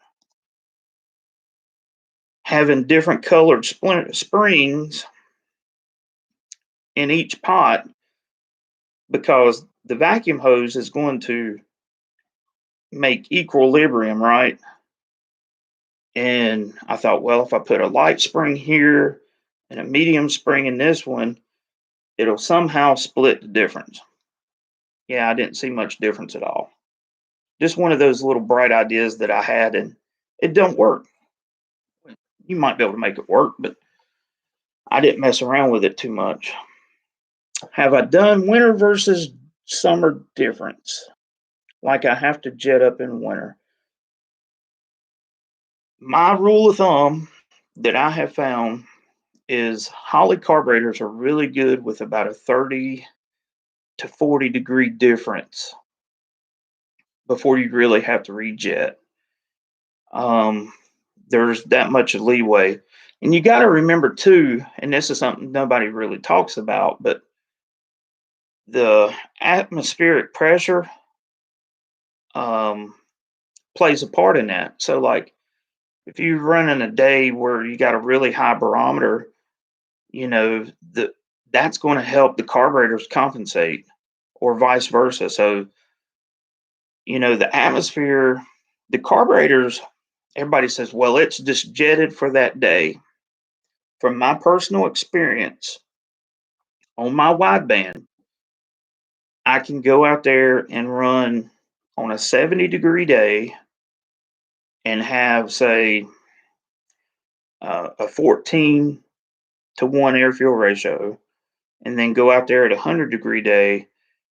Speaker 1: Having different colored springs in each pot, because the vacuum hose is going to make equilibrium, right? And I thought, well, if I put a light spring here and a medium spring in this one, it'll somehow split the difference. Yeah, I didn't see much difference at all. Just one of those little bright ideas that I had, and it don't work. You might be able to make it work, but I didn't mess around with it too much. Have I done winter versus summer difference? Like I have to jet up in winter. My rule of thumb that I have found is Holley carburetors are really good with about a 30 to 40 degree difference before you really have to rejet. Um, there's that much leeway. And you got to remember too, and this is something nobody really talks about, but the atmospheric pressure um, plays a part in that. So, like, if you're running a day where you got a really high barometer, you know, that's going to help the carburetors compensate, or vice versa. So, the atmosphere, the carburetors, everybody says, well, it's just jetted for that day. From my personal experience on my wideband, I can go out there and run on a 70-degree day and have, say, a 14-to-1 air fuel ratio, and then go out there at a 100-degree day,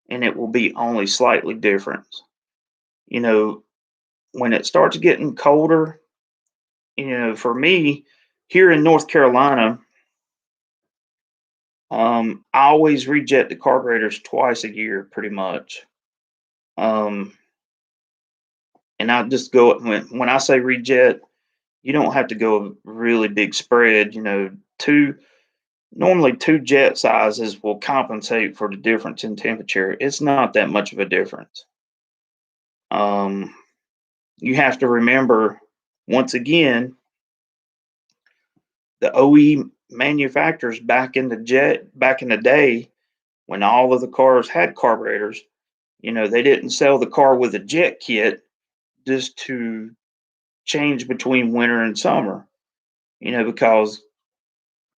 Speaker 1: and it will be only slightly different. You know, when it starts getting colder, for me here in North Carolina, I always rejet the carburetors twice a year, pretty much. Um, and I just go when I say rejet, you don't have to go a really big spread. Two normally two jet sizes will compensate for the difference in temperature. It's not that much of a difference. Um, you have to remember, once again, the OE manufacturers back in the day, when all of the cars had carburetors, they didn't sell the car with a jet kit just to change between winter and summer. Because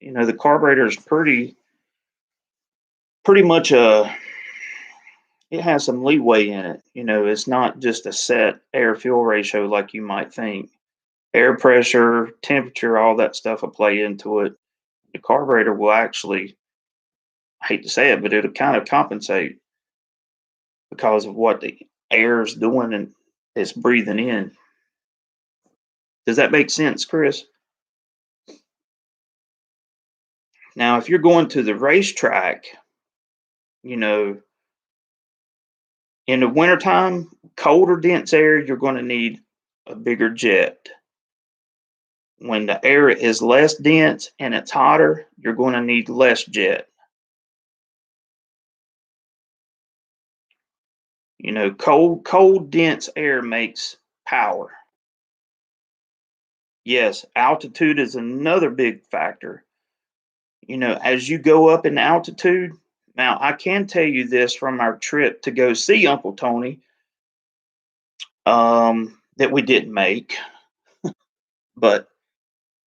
Speaker 1: the carburetor is pretty much it has some leeway in it. It's not just a set air fuel ratio like you might think. Air pressure, temperature, all that stuff will play into it. The carburetor will actually, I hate to say it, but it'll kind of compensate because of what the air is doing and it's breathing in. Does that make sense, Chris? Now, if you're going to the racetrack, you know, in the wintertime, colder, dense air, you're going to need a bigger jet. When the air is less dense and it's hotter, you're going to need less jet. Cold, dense air makes power. Yes, altitude is another big factor. As you go up in altitude, now I can tell you this from our trip to go see Uncle Tony, that we didn't make, but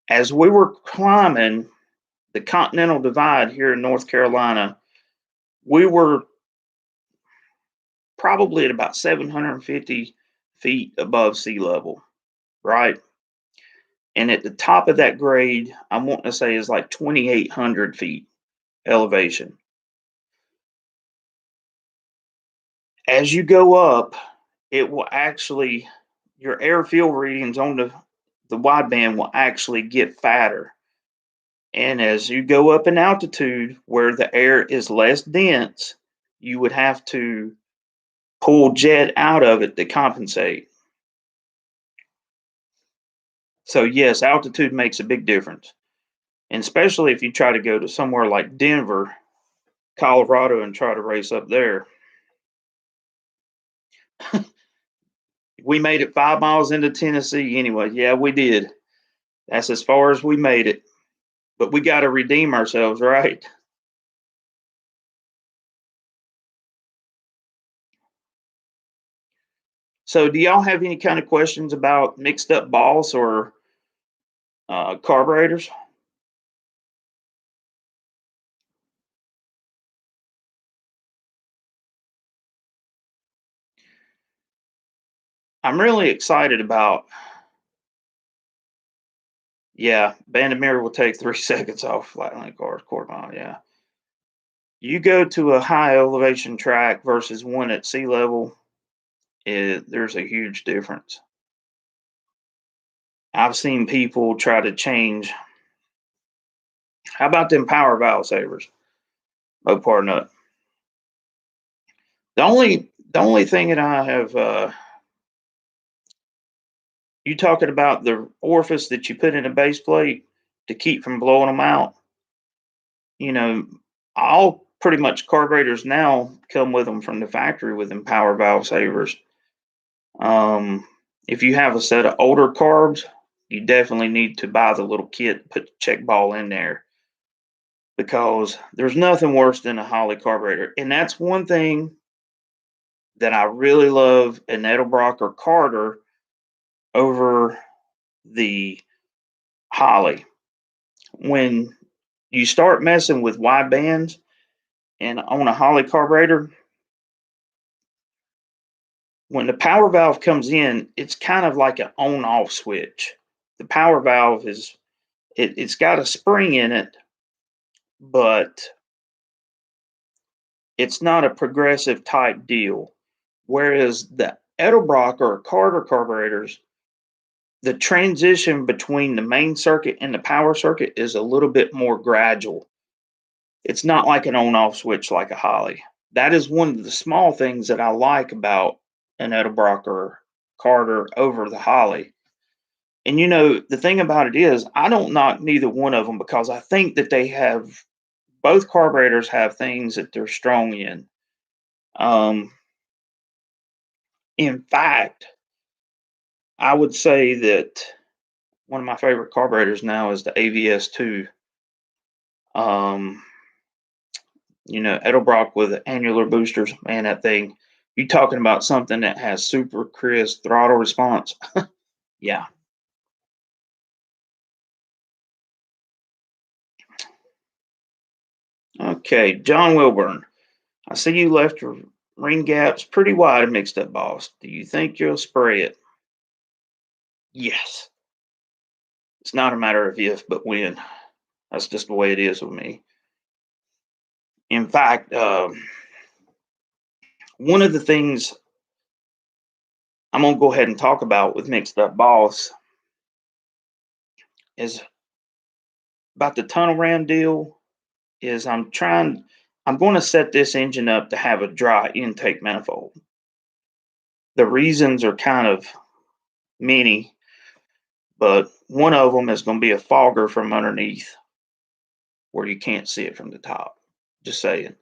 Speaker 1: as we were climbing the Continental Divide here in North Carolina, we were probably at about 750 feet above sea level, right? And at the top of that grade, I want to say is like 2,800 feet elevation. As you go up, it will actually, your air fuel readings on the wideband will actually get fatter. And as you go up in altitude where the air is less dense, you would have to pull jet out of it to compensate. So, yes, altitude makes a big difference. And especially if you try to go to somewhere like Denver, Colorado, and try to race up there. We made it 5 miles into Tennessee anyway. Yeah, we did. That's as far as we made it. But we got to redeem ourselves, right? So, do y'all have any kind of questions about mixed up balls or carburetors? I'm really excited about, yeah, Banded Mirror will take 3 seconds off flatland cars, quarter mile. Yeah. You go to a high elevation track versus one at sea level, there's a huge difference. I've seen people try to change. How about them power valve savers? Oh, pardon that. The only thing that I have You talking about the orifice that you put in a base plate to keep from blowing them out? You know, all pretty much carburetors now come with them from the factory with them power valve savers. If you have a set of older carbs, you definitely need to buy the little kit, put the check ball in there because there's nothing worse than a Holley carburetor. And that's one thing that I really love an Edelbrock or Carter over the Holley. When you start messing with wide bands and on a Holley carburetor, when the power valve comes in, it's kind of like an on-off switch. The power valve it's got a spring in it, but it's not a progressive type deal. Whereas the Edelbrock or Carter carburetors, the transition between the main circuit and the power circuit is a little bit more gradual. It's not like an on-off switch like a Holley. That is one of the small things that I like about an Edelbrock or Carter over the Holley. And the thing about it is, I don't knock neither one of them because I think that both carburetors have things that they're strong in. Um, in fact, I would say that one of my favorite carburetors now is the AVS2. Um, Edelbrock with the annular boosters, man, that thing. You talking about something that has super crisp throttle response? Yeah. Okay, John Wilburn. I see you left your ring gaps pretty wide and mixed up, boss. Do you think you'll spray it? Yes. It's not a matter of if, but when. That's just the way it is with me. In fact, one of the things I'm gonna go ahead and talk about with mixed up boss is about the tunnel ram deal. Is I'm going to set this engine up to have a dry intake manifold. The reasons are kind of many, but one of them is going to be a fogger from underneath where you can't see it from the top. Just saying.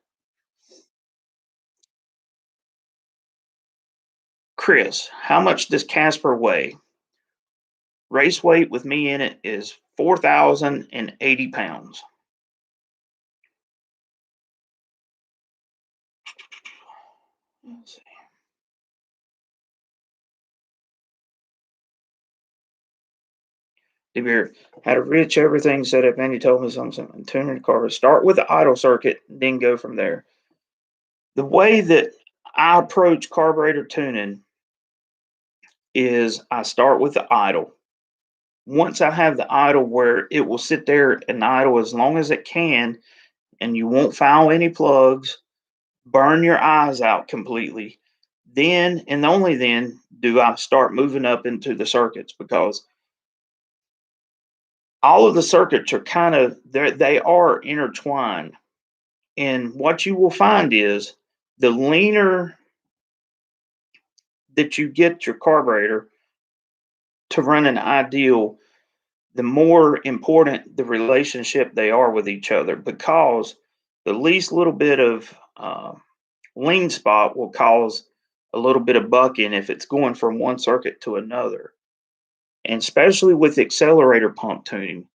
Speaker 1: Chris, how much does Casper weigh? Race weight with me in it is 4,080 pounds. Let's see. DeBeer had a rich everything set up, and he told me something. Tuning the car. Start with the idle circuit, then go from there. The way that I approach carburetor tuning is I start with the idle. Once I have the idle where it will sit there and idle as long as it can, and you won't foul any plugs, burn your eyes out completely, then and only then do I start moving up into the circuits because all of the circuits are they are intertwined. And what you will find is the leaner that you get your carburetor to run an ideal, the more important the relationship they are with each other because the least little bit of lean spot will cause a little bit of bucking if it's going from one circuit to another. And especially with accelerator pump tuning,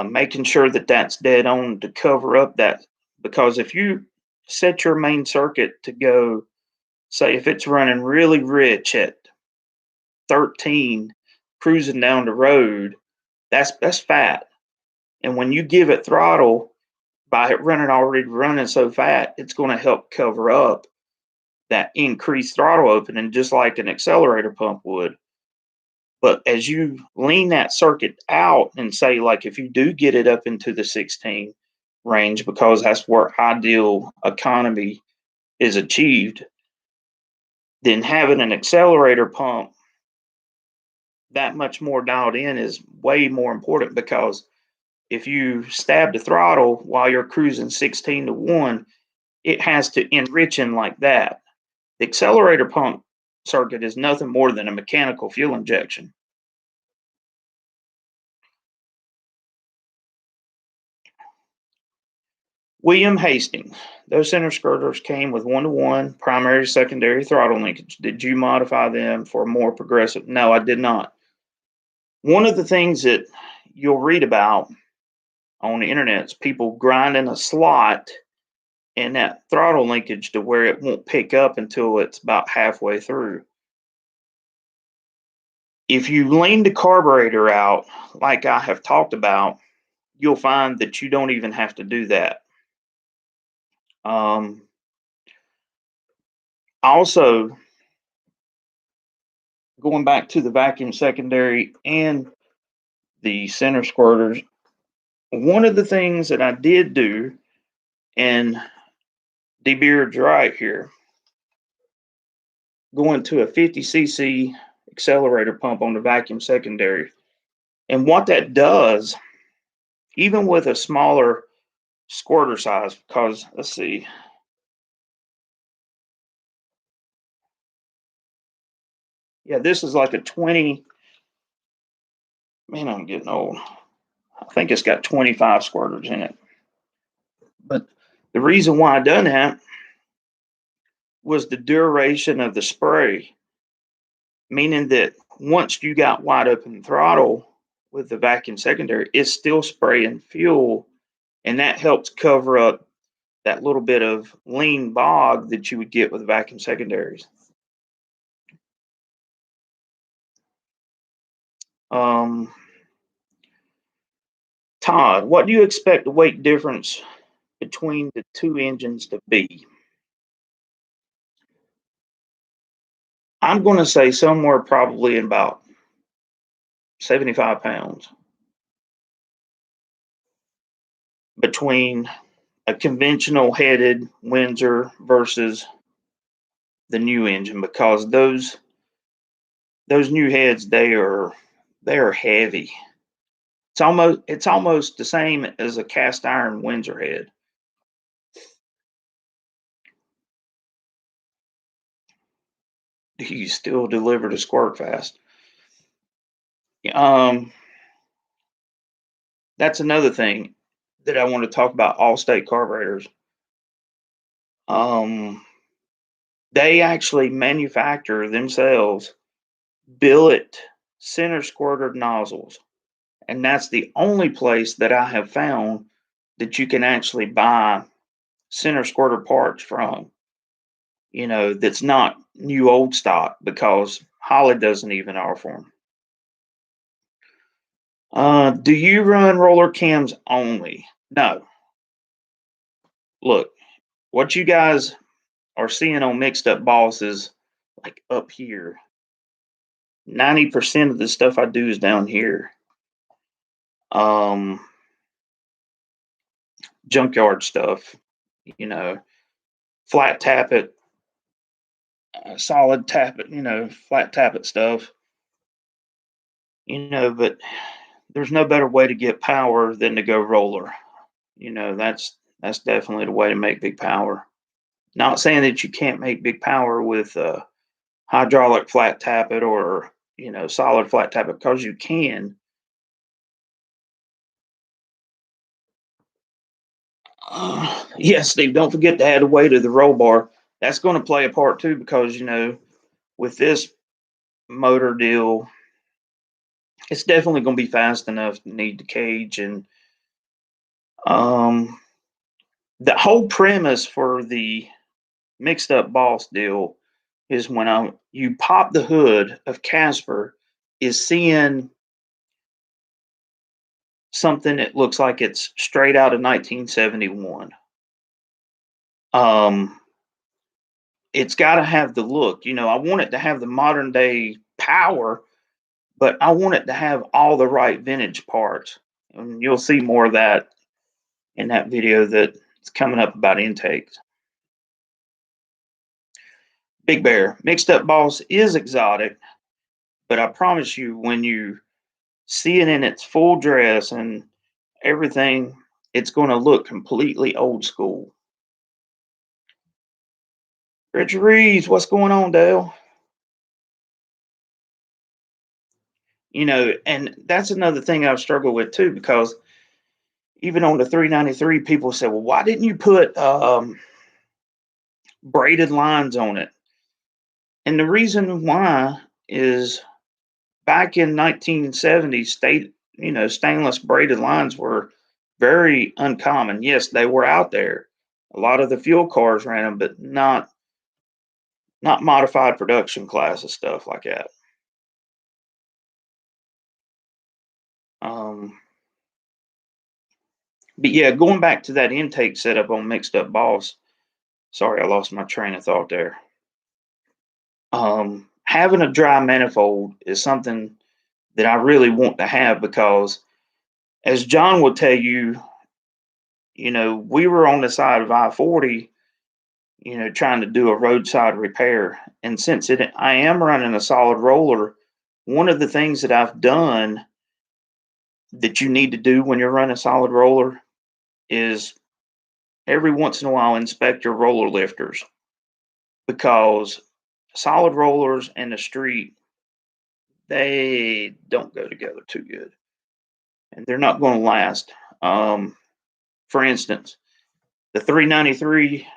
Speaker 1: making sure that that's dead on to cover up that. Because if you set your main circuit to go, say, if it's running really rich at 13, cruising down the road, that's fat. And when you give it throttle by it already running so fat, it's going to help cover up that increased throttle opening, just like an accelerator pump would. But as you lean that circuit out and say, like, if you do get it up into the 16 range, because that's where ideal economy is achieved, then having an accelerator pump that much more dialed in is way more important because if you stab the throttle while you're cruising 16 to 1, it has to enrichen like that. The accelerator pump circuit is nothing more than a mechanical fuel injection. William Hastings. Those center skirters came with 1-to-1 primary secondary throttle linkage. Did you modify them for more progressive? No, I did not. One of the things that you'll read about on the internet is people grinding a slot and that throttle linkage to where it won't pick up until it's about halfway through. If you lean the carburetor out, like I have talked about, you'll find that you don't even have to do that. Also, going back to the vacuum secondary and the center squirters, one of the things that I did do, and DeBeard's right here, going to a 50cc accelerator pump on the vacuum secondary. And what that does, even with a smaller squirter size, because let's see, yeah, this is like a 20. Man, I'm getting old. I think it's got 25 squirters in it. But the reason why I done that was the duration of the spray, meaning that once you got wide open throttle with the vacuum secondary, it's still spraying fuel, and that helps cover up that little bit of lean bog that you would get with vacuum secondaries. Todd, what do you expect the weight difference between the two engines to be? I'm going to say somewhere probably in about 75 pounds between a conventional headed Windsor versus the new engine, because those new heads, they are heavy. It's almost the same as a cast iron Windsor head. Do you still deliver to squirt fast? Um, that's another thing that I want to talk about. All-state carburetors. Um, they actually manufacture themselves billet center squirted nozzles, and that's the only place that I have found that you can actually buy center squirter parts from. That's not new old stock, because Holley doesn't even offer them. Do you run roller cams only? No. Look, what you guys are seeing on Mixed Up Boss is like up here. 90% of the stuff I do is down here. Um, Junkyard stuff, flat tap it, solid tap it, flat tap it stuff. But there's no better way to get power than to go roller. That's definitely the way to make big power. Not saying that you can't make big power with hydraulic flat tap it, or solid flat tap it, because you can. Yes, Steve. Don't forget to add the weight of the roll bar. That's going to play a part too, because with this motor deal, it's definitely going to be fast enough to need the cage. And the whole premise for the Mixed Up Boss deal is when you pop the hood of Casper, is seeing something that looks like it's straight out of 1971. It's got to have the look. I want it to have the modern day power, but I want it to have all the right vintage parts. And you'll see more of that in that video that's coming up about intakes. Big Bear, Mixed Up Boss is exotic, but I promise you, when you see it in its full dress and everything, it's going to look completely old school. Richard Reeves, what's going on, Dale? And that's another thing I've struggled with too, because even on the 393, people say, well, why didn't you put braided lines on it? And the reason why is back in 1970, stainless braided lines were very uncommon. Yes, they were out there. A lot of the fuel cars ran them, but not modified production classes stuff like that. Um, but yeah, going back to that intake setup on mixed up boss. Sorry, I lost my train of thought there. Having a dry manifold is something that I really want to have because, as John will tell you, we were on the side of I-40, trying to do a roadside repair. And since I am running a solid roller, one of the things that I've done that you need to do when you're running a solid roller is every once in a while inspect your roller lifters, because solid rollers and the street, they don't go together too good, and they're not going to last. For instance, the 393,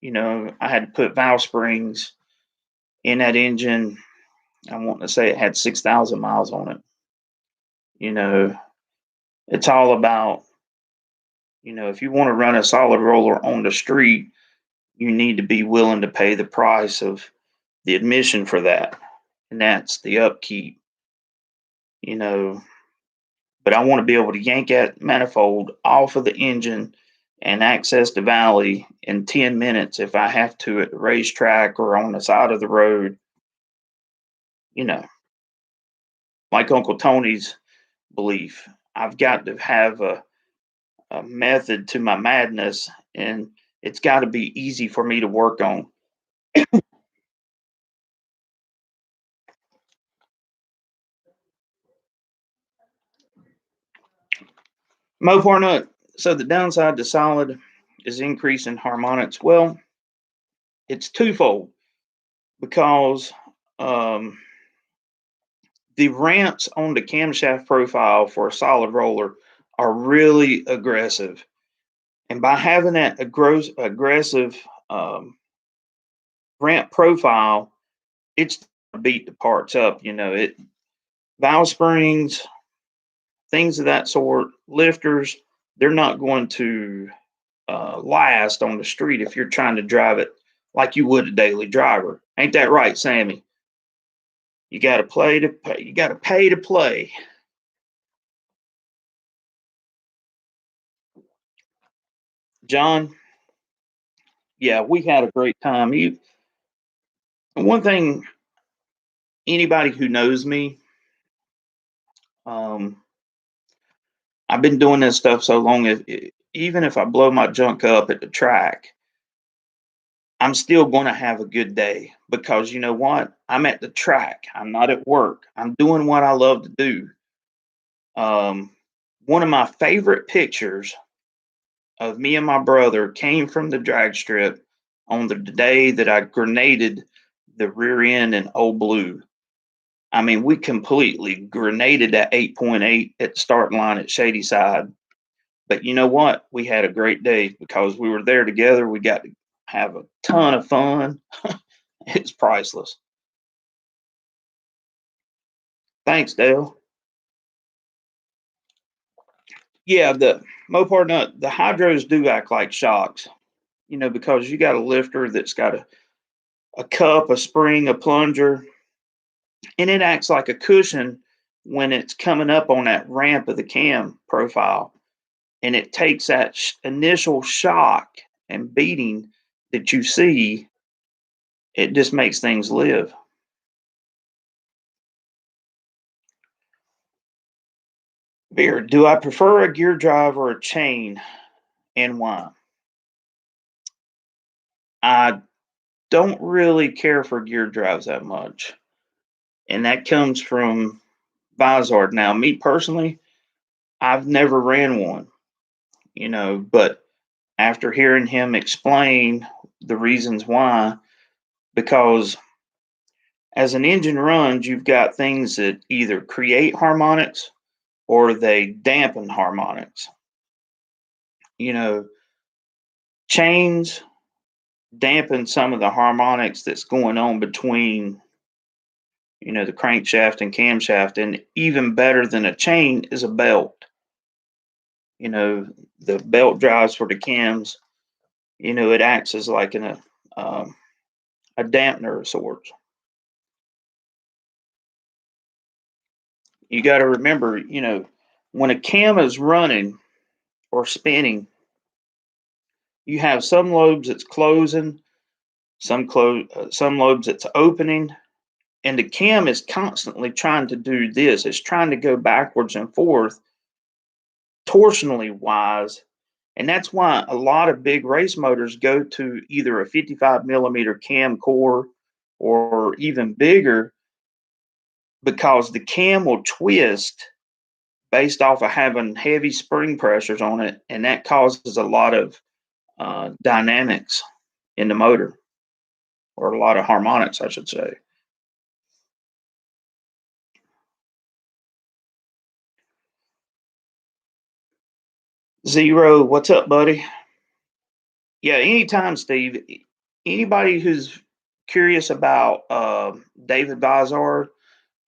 Speaker 1: I had to put valve springs in that engine. I want to say it had 6,000 miles on it. You know, it's all about, if you want to run a solid roller on the street, you need to be willing to pay the price of the admission for that. And that's the upkeep, you know. But I want to be able to yank that manifold off of the engine and access the valley in 10 minutes if I have to at the racetrack or on the side of the road, you know, like Uncle Tony's belief. I've got to have a method to my madness, and it's got to be easy for me to work on. Mopar nut. So the downside to solid is increase in harmonics. Well, it's twofold because um, the ramps on the camshaft profile for a solid roller are really aggressive. And by having that aggressive um, ramp profile, it's beat the parts up. Valve springs, things of that sort, lifters, they're not going to last on the street if you're trying to drive it like you would a daily driver. Ain't that right, Sammy? You got to play to pay. You got to pay to play. John, yeah, we had a great time. One thing, anybody who knows me, um, I've been doing this stuff so long. Even if I blow my junk up at the track, I'm still going to have a good day because you know what? I'm at the track. I'm not at work. I'm doing what I love to do. Um, One of my favorite pictures of me and my brother came from the drag strip on the day that I grenaded the rear end in Old Blue. I mean, we completely grenaded that 8.8 at the starting line at Shady Side. But you know what? We had a great day because we were there together. We got to have a ton of fun. It's priceless. Thanks, Dale. Yeah, the Mopar nut, the hydros do act like shocks, because you got a lifter that's got a cup, a spring, a plunger, and it acts like a cushion when it's coming up on that ramp of the cam profile. And it takes that initial shock and beating that you see, it just makes things live. Beer, do I prefer a gear drive or a chain, and why? I don't really care for gear drives that much. And that comes from Vizard. Now, me personally, I've never ran one, but after hearing him explain the reasons why, because As an engine runs, you've got things that either create harmonics or they dampen harmonics. You know, chains dampen some of the harmonics that's going on between, the crankshaft and camshaft. And even better than a chain is a belt. You know, the belt drives for the cams. It acts as like um, a dampener of sorts. You got to remember, when a cam is running or spinning, you have some lobes that's closing, some lobes that's opening, and the cam is constantly trying to do this. It's trying to go backwards and forth, torsionally wise, and that's why a lot of big race motors go to either a 55 millimeter cam core or even bigger, because the cam will twist based off of having heavy spring pressures on it, and that causes a lot of dynamics in the motor, or a lot of harmonics, I should say. Zero, what's up, buddy? Yeah, anytime, Steve. Anybody who's curious about David Vizard,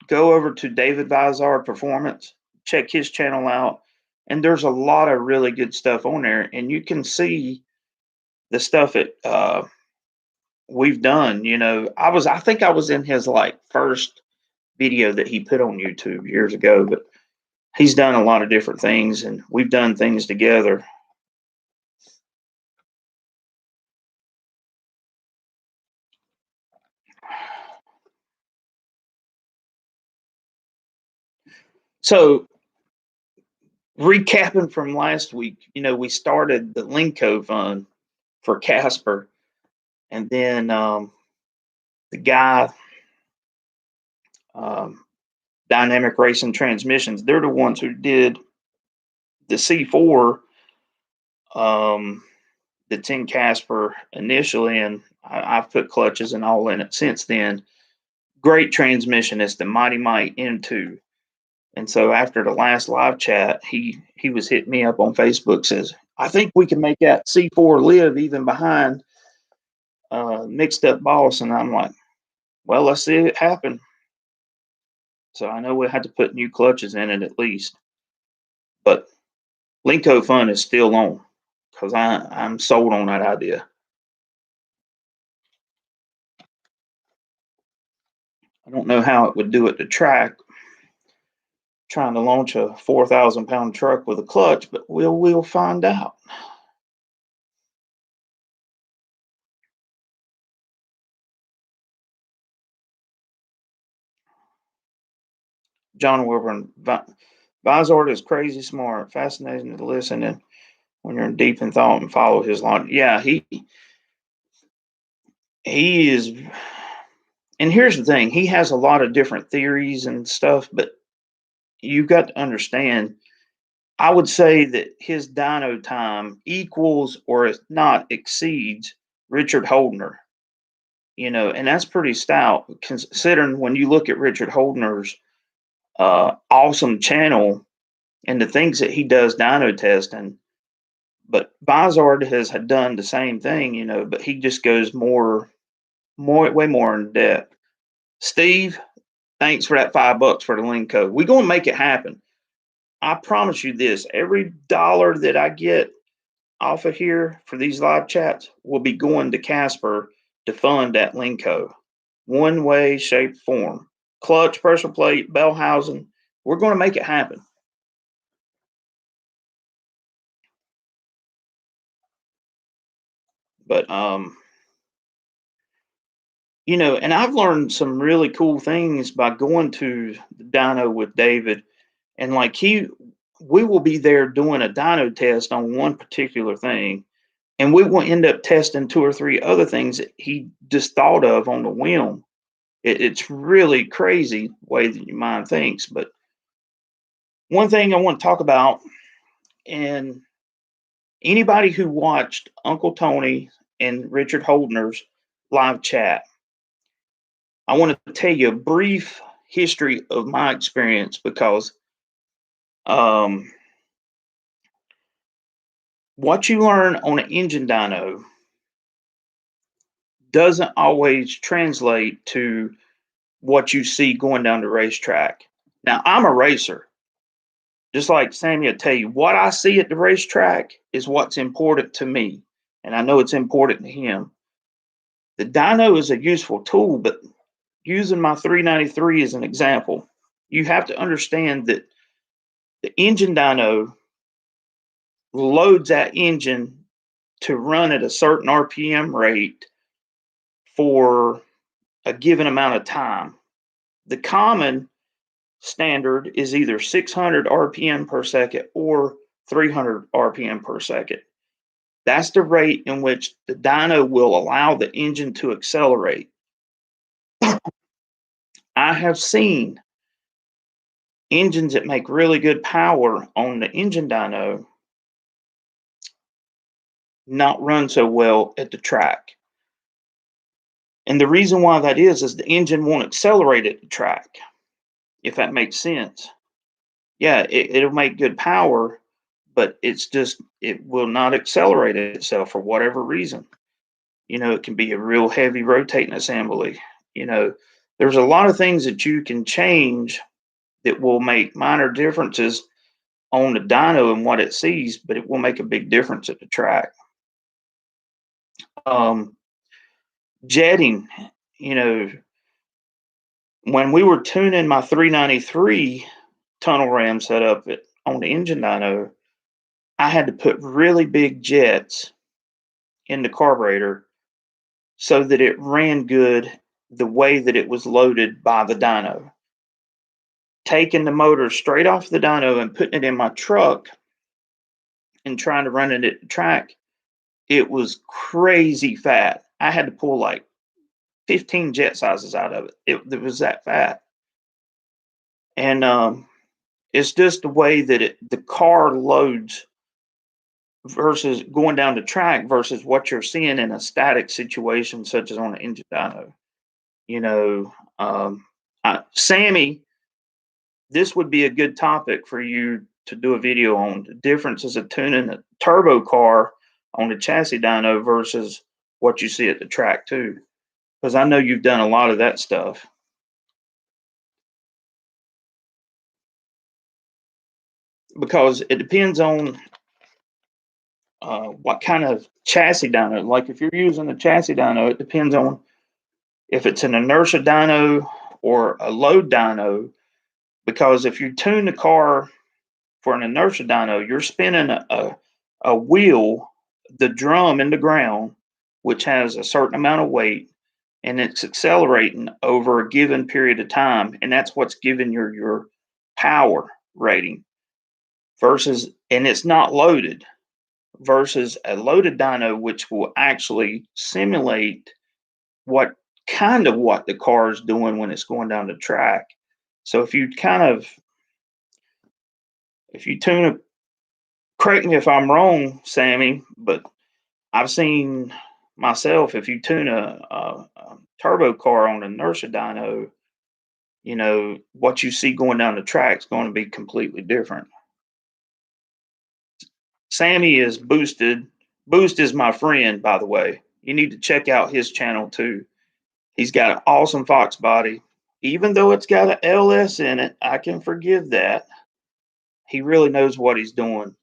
Speaker 1: go over to David Vizard Performance, check his channel out, and there's a lot of really good stuff on there, and you can see the stuff that we've done. I think I was in his like first video that he put on YouTube years ago, but he's done a lot of different things, and we've done things together. So, recapping from last week, we started the Linko Fund for Casper, and then the guy, um, Dynamic Racing Transmissions, they're the ones who did the C4, um, the 10 Casper initially, and I've put clutches and all in it since then. Great transmission. It's the Mighty Mite M2. And so after the last live chat, he was hitting me up on Facebook, says, I think we can make that C4 live even behind Mixed Up Boss. And I'm like, well, let's see it happen. So I know we had to put new clutches in it at least. But Linko Fun is still on, because I'm sold on that idea. I don't know how it would do at the track, trying to launch a 4,000-pound truck with a clutch, but we'll find out. John Wilburn, Vizard is crazy smart, fascinating to listen, and when you're deep in thought and follow his line. Yeah, he is. And here's the thing: he has a lot of different theories and stuff, but you've got to understand. I would say that his dyno time equals, or if not exceeds, Richard Holdner. And that's pretty stout, considering when you look at Richard Holdner's awesome channel and the things that he does dyno testing. But Vizard has done the same thing, but he just goes way more in depth. Steve, thanks for that $5 for the link code. We're going to make it happen. I promise you this: every dollar that I get off of here for these live chats will be going to Casper to fund that Linko. One way, shape, form. Clutch, pressure plate, bell housing. We're going to make it happen. But and I've learned some really cool things by going to the dyno with David, and like we will be there doing a dyno test on one particular thing, and we will end up testing two or three other things that he just thought of on the whim. It's really crazy way that your mind thinks. But one thing I want to talk about, and anybody who watched Uncle Tony and Richard Holdner's live chat, I want to tell you a brief history of my experience because um, what you learn on an engine dyno doesn't always translate to what you see going down the racetrack. Now, I'm a racer. Just like Sammy will tell you, what I see at the racetrack is what's important to me. And I know it's important to him. The dyno is a useful tool, but using my 393 as an example, you have to understand that the engine dyno loads that engine to run at a certain RPM rate for a given amount of time. The common standard is either 600 RPM per second or 300 RPM per second. That's the rate in which the dyno will allow the engine to accelerate. I have seen engines that make really good power on the engine dyno not run so well at the track. And the reason why that is the engine won't accelerate at the track, if that makes sense. Yeah, it'll make good power, but it will not accelerate itself for whatever reason. It can be a real heavy rotating assembly. You know, there's a lot of things that you can change that will make minor differences on the dyno and what it sees, but it will make a big difference at the track. Um, Jetting, you know, when we were tuning my 393 tunnel ram setup on the engine dyno, I had to put really big jets in the carburetor so that it ran good the way that it was loaded by the dyno. Taking the motor straight off the dyno and putting it in my truck and trying to run it at the track, it was crazy fat. I had to pull like 15 jet sizes out of it. It was that fat. And it's just the way that the car loads versus going down the track versus what you're seeing in a static situation, such as on an engine dyno. You know, Sammy, this would be a good topic for you to do a video on the differences of tuning a turbo car on the chassis dyno versus what you see at the track too, because I know you've done a lot of that stuff. Because it depends on what kind of chassis dyno. Like if you're using a chassis dyno, it depends on if it's an inertia dyno or a load dyno. Because if you tune the car for an inertia dyno, you're spinning a wheel, the drum in the ground, which has a certain amount of weight, and it's accelerating over a given period of time, and that's what's giving your power rating. And it's not loaded, versus a loaded dyno, which will actually simulate what what the car is doing when it's going down the track. So if you tune a, correct me if I'm wrong, Sammy, but I've seen myself, if you tune a turbo car on an inertia dyno, what you see going down the track is going to be completely different. Sammy is boosted. Boost is my friend, by the way. You need to check out his channel too. He's got an awesome Fox body. Even though it's got an LS in it, I can forgive that. He really knows what he's doing.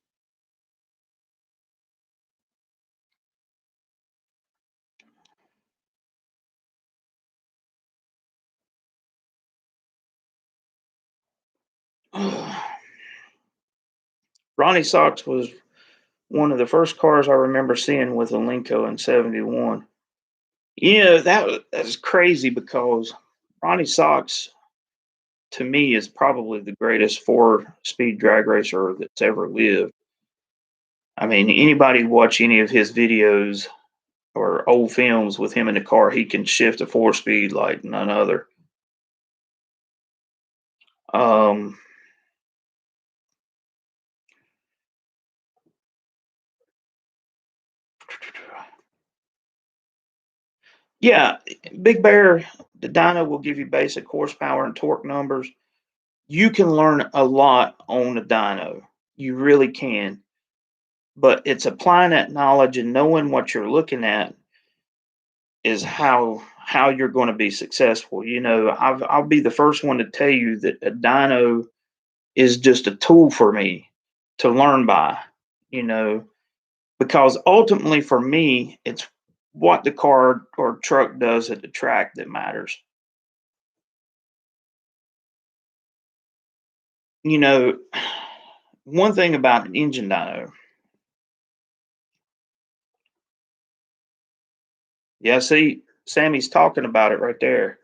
Speaker 1: Ronnie Sox was one of the first cars I remember seeing with a Lenko in '71. That's crazy because Ronnie Sox, to me, is probably the greatest four-speed drag racer that's ever lived. I mean, anybody watch any of his videos or old films with him in the car, he can shift a four-speed like none other. Um, Yeah, Big Bear, the dyno will give you basic horsepower and torque numbers. You can learn a lot on a dyno. You really can. But it's applying that knowledge and knowing what you're looking at is how you're going to be successful. I'll be the first one to tell you that a dyno is just a tool for me to learn by, you know, because ultimately for me, it's what the car or truck does at the track that matters. You know, one thing about an engine dyno, yeah, see, Sammy's talking about it right there.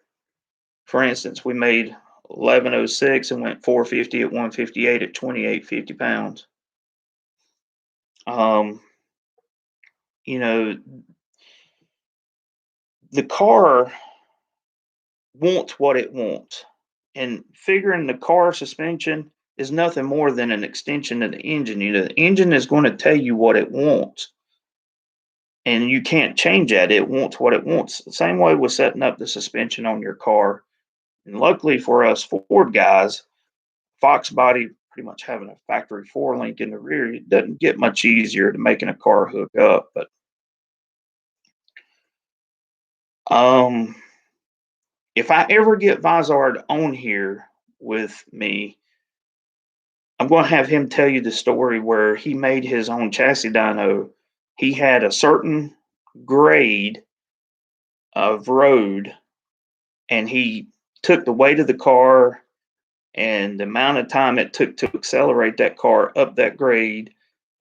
Speaker 1: For instance, we made 1106 and went 450 at 158 at 2850 pounds. Um, you know, the car wants what it wants. And figuring the car suspension is nothing more than an extension of the engine. The engine is going to tell you what it wants, and you can't change that. It wants what it wants. The same way with setting up the suspension on your car. And luckily for us Ford guys, Fox body pretty much having a factory four link in the rear, it doesn't get much easier to making a car hook up. But um, if I ever get Vizard on here with me, I'm going to have him tell you the story where he made his own chassis dyno. He had a certain grade of road, and he took the weight of the car and the amount of time it took to accelerate that car up that grade,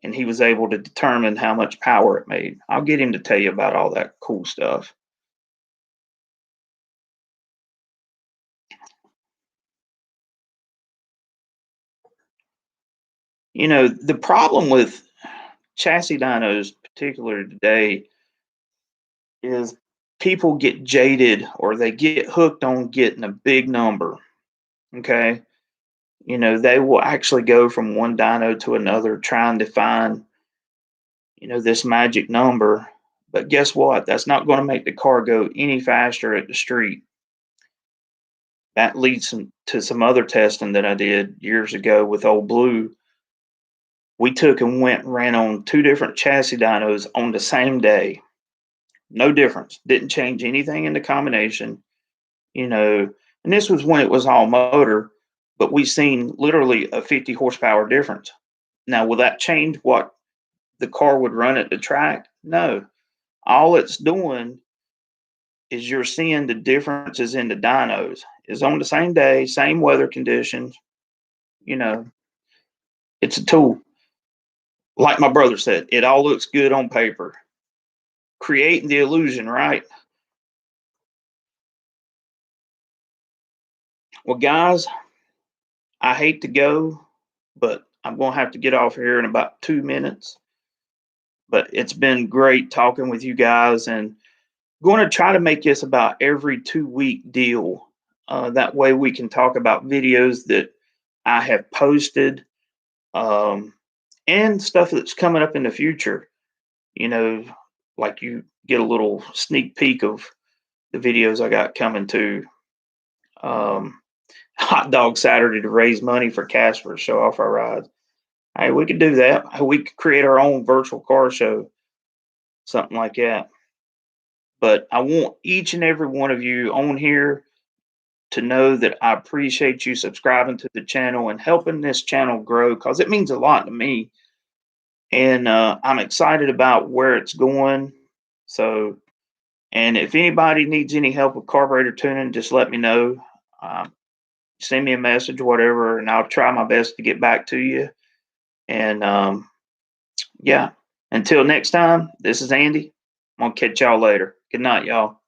Speaker 1: and he was able to determine how much power it made. I'll get him to tell you about all that cool stuff. The problem with chassis dynos, particularly today, is people get jaded or they get hooked on getting a big number. Okay. They will actually go from one dyno to another trying to find, this magic number. But guess what? That's not going to make the car go any faster at the street. That leads to some other testing that I did years ago with Old Blue. We took and went and ran on two different chassis dynos on the same day. No difference. Didn't change anything in the combination, you know. And this was when it was all motor, but we seen literally a 50 horsepower difference. Now, will that change what the car would run at the track? No. All it's doing is you're seeing the differences in the dynos. It's on the same day, same weather conditions. You know, it's a tool. Like my brother said, it all looks good on paper. Creating the illusion, right? Well, guys, I hate to go, but I'm going to have to get off here in about 2 minutes. But it's been great talking with you guys, and going to try to make this about every 2 week deal. That way we can talk about videos that I have posted, and stuff that's coming up in the future. You know, like you get a little sneak peek of the videos I got coming to. Um, Hot Dog Saturday to raise money for Casper to show off our rides. Hey, we could do that. We could create our own virtual car show, something like that. But I want each and every one of you on here to know that I appreciate you subscribing to the channel and helping this channel grow, because it means a lot to me. And I'm excited about where it's going. So, and if anybody needs any help with carburetor tuning, just let me know. Send me a message, whatever, and I'll try my best to get back to you. And yeah, until next time, this is Andy. I'm going to catch y'all later. Good night, y'all.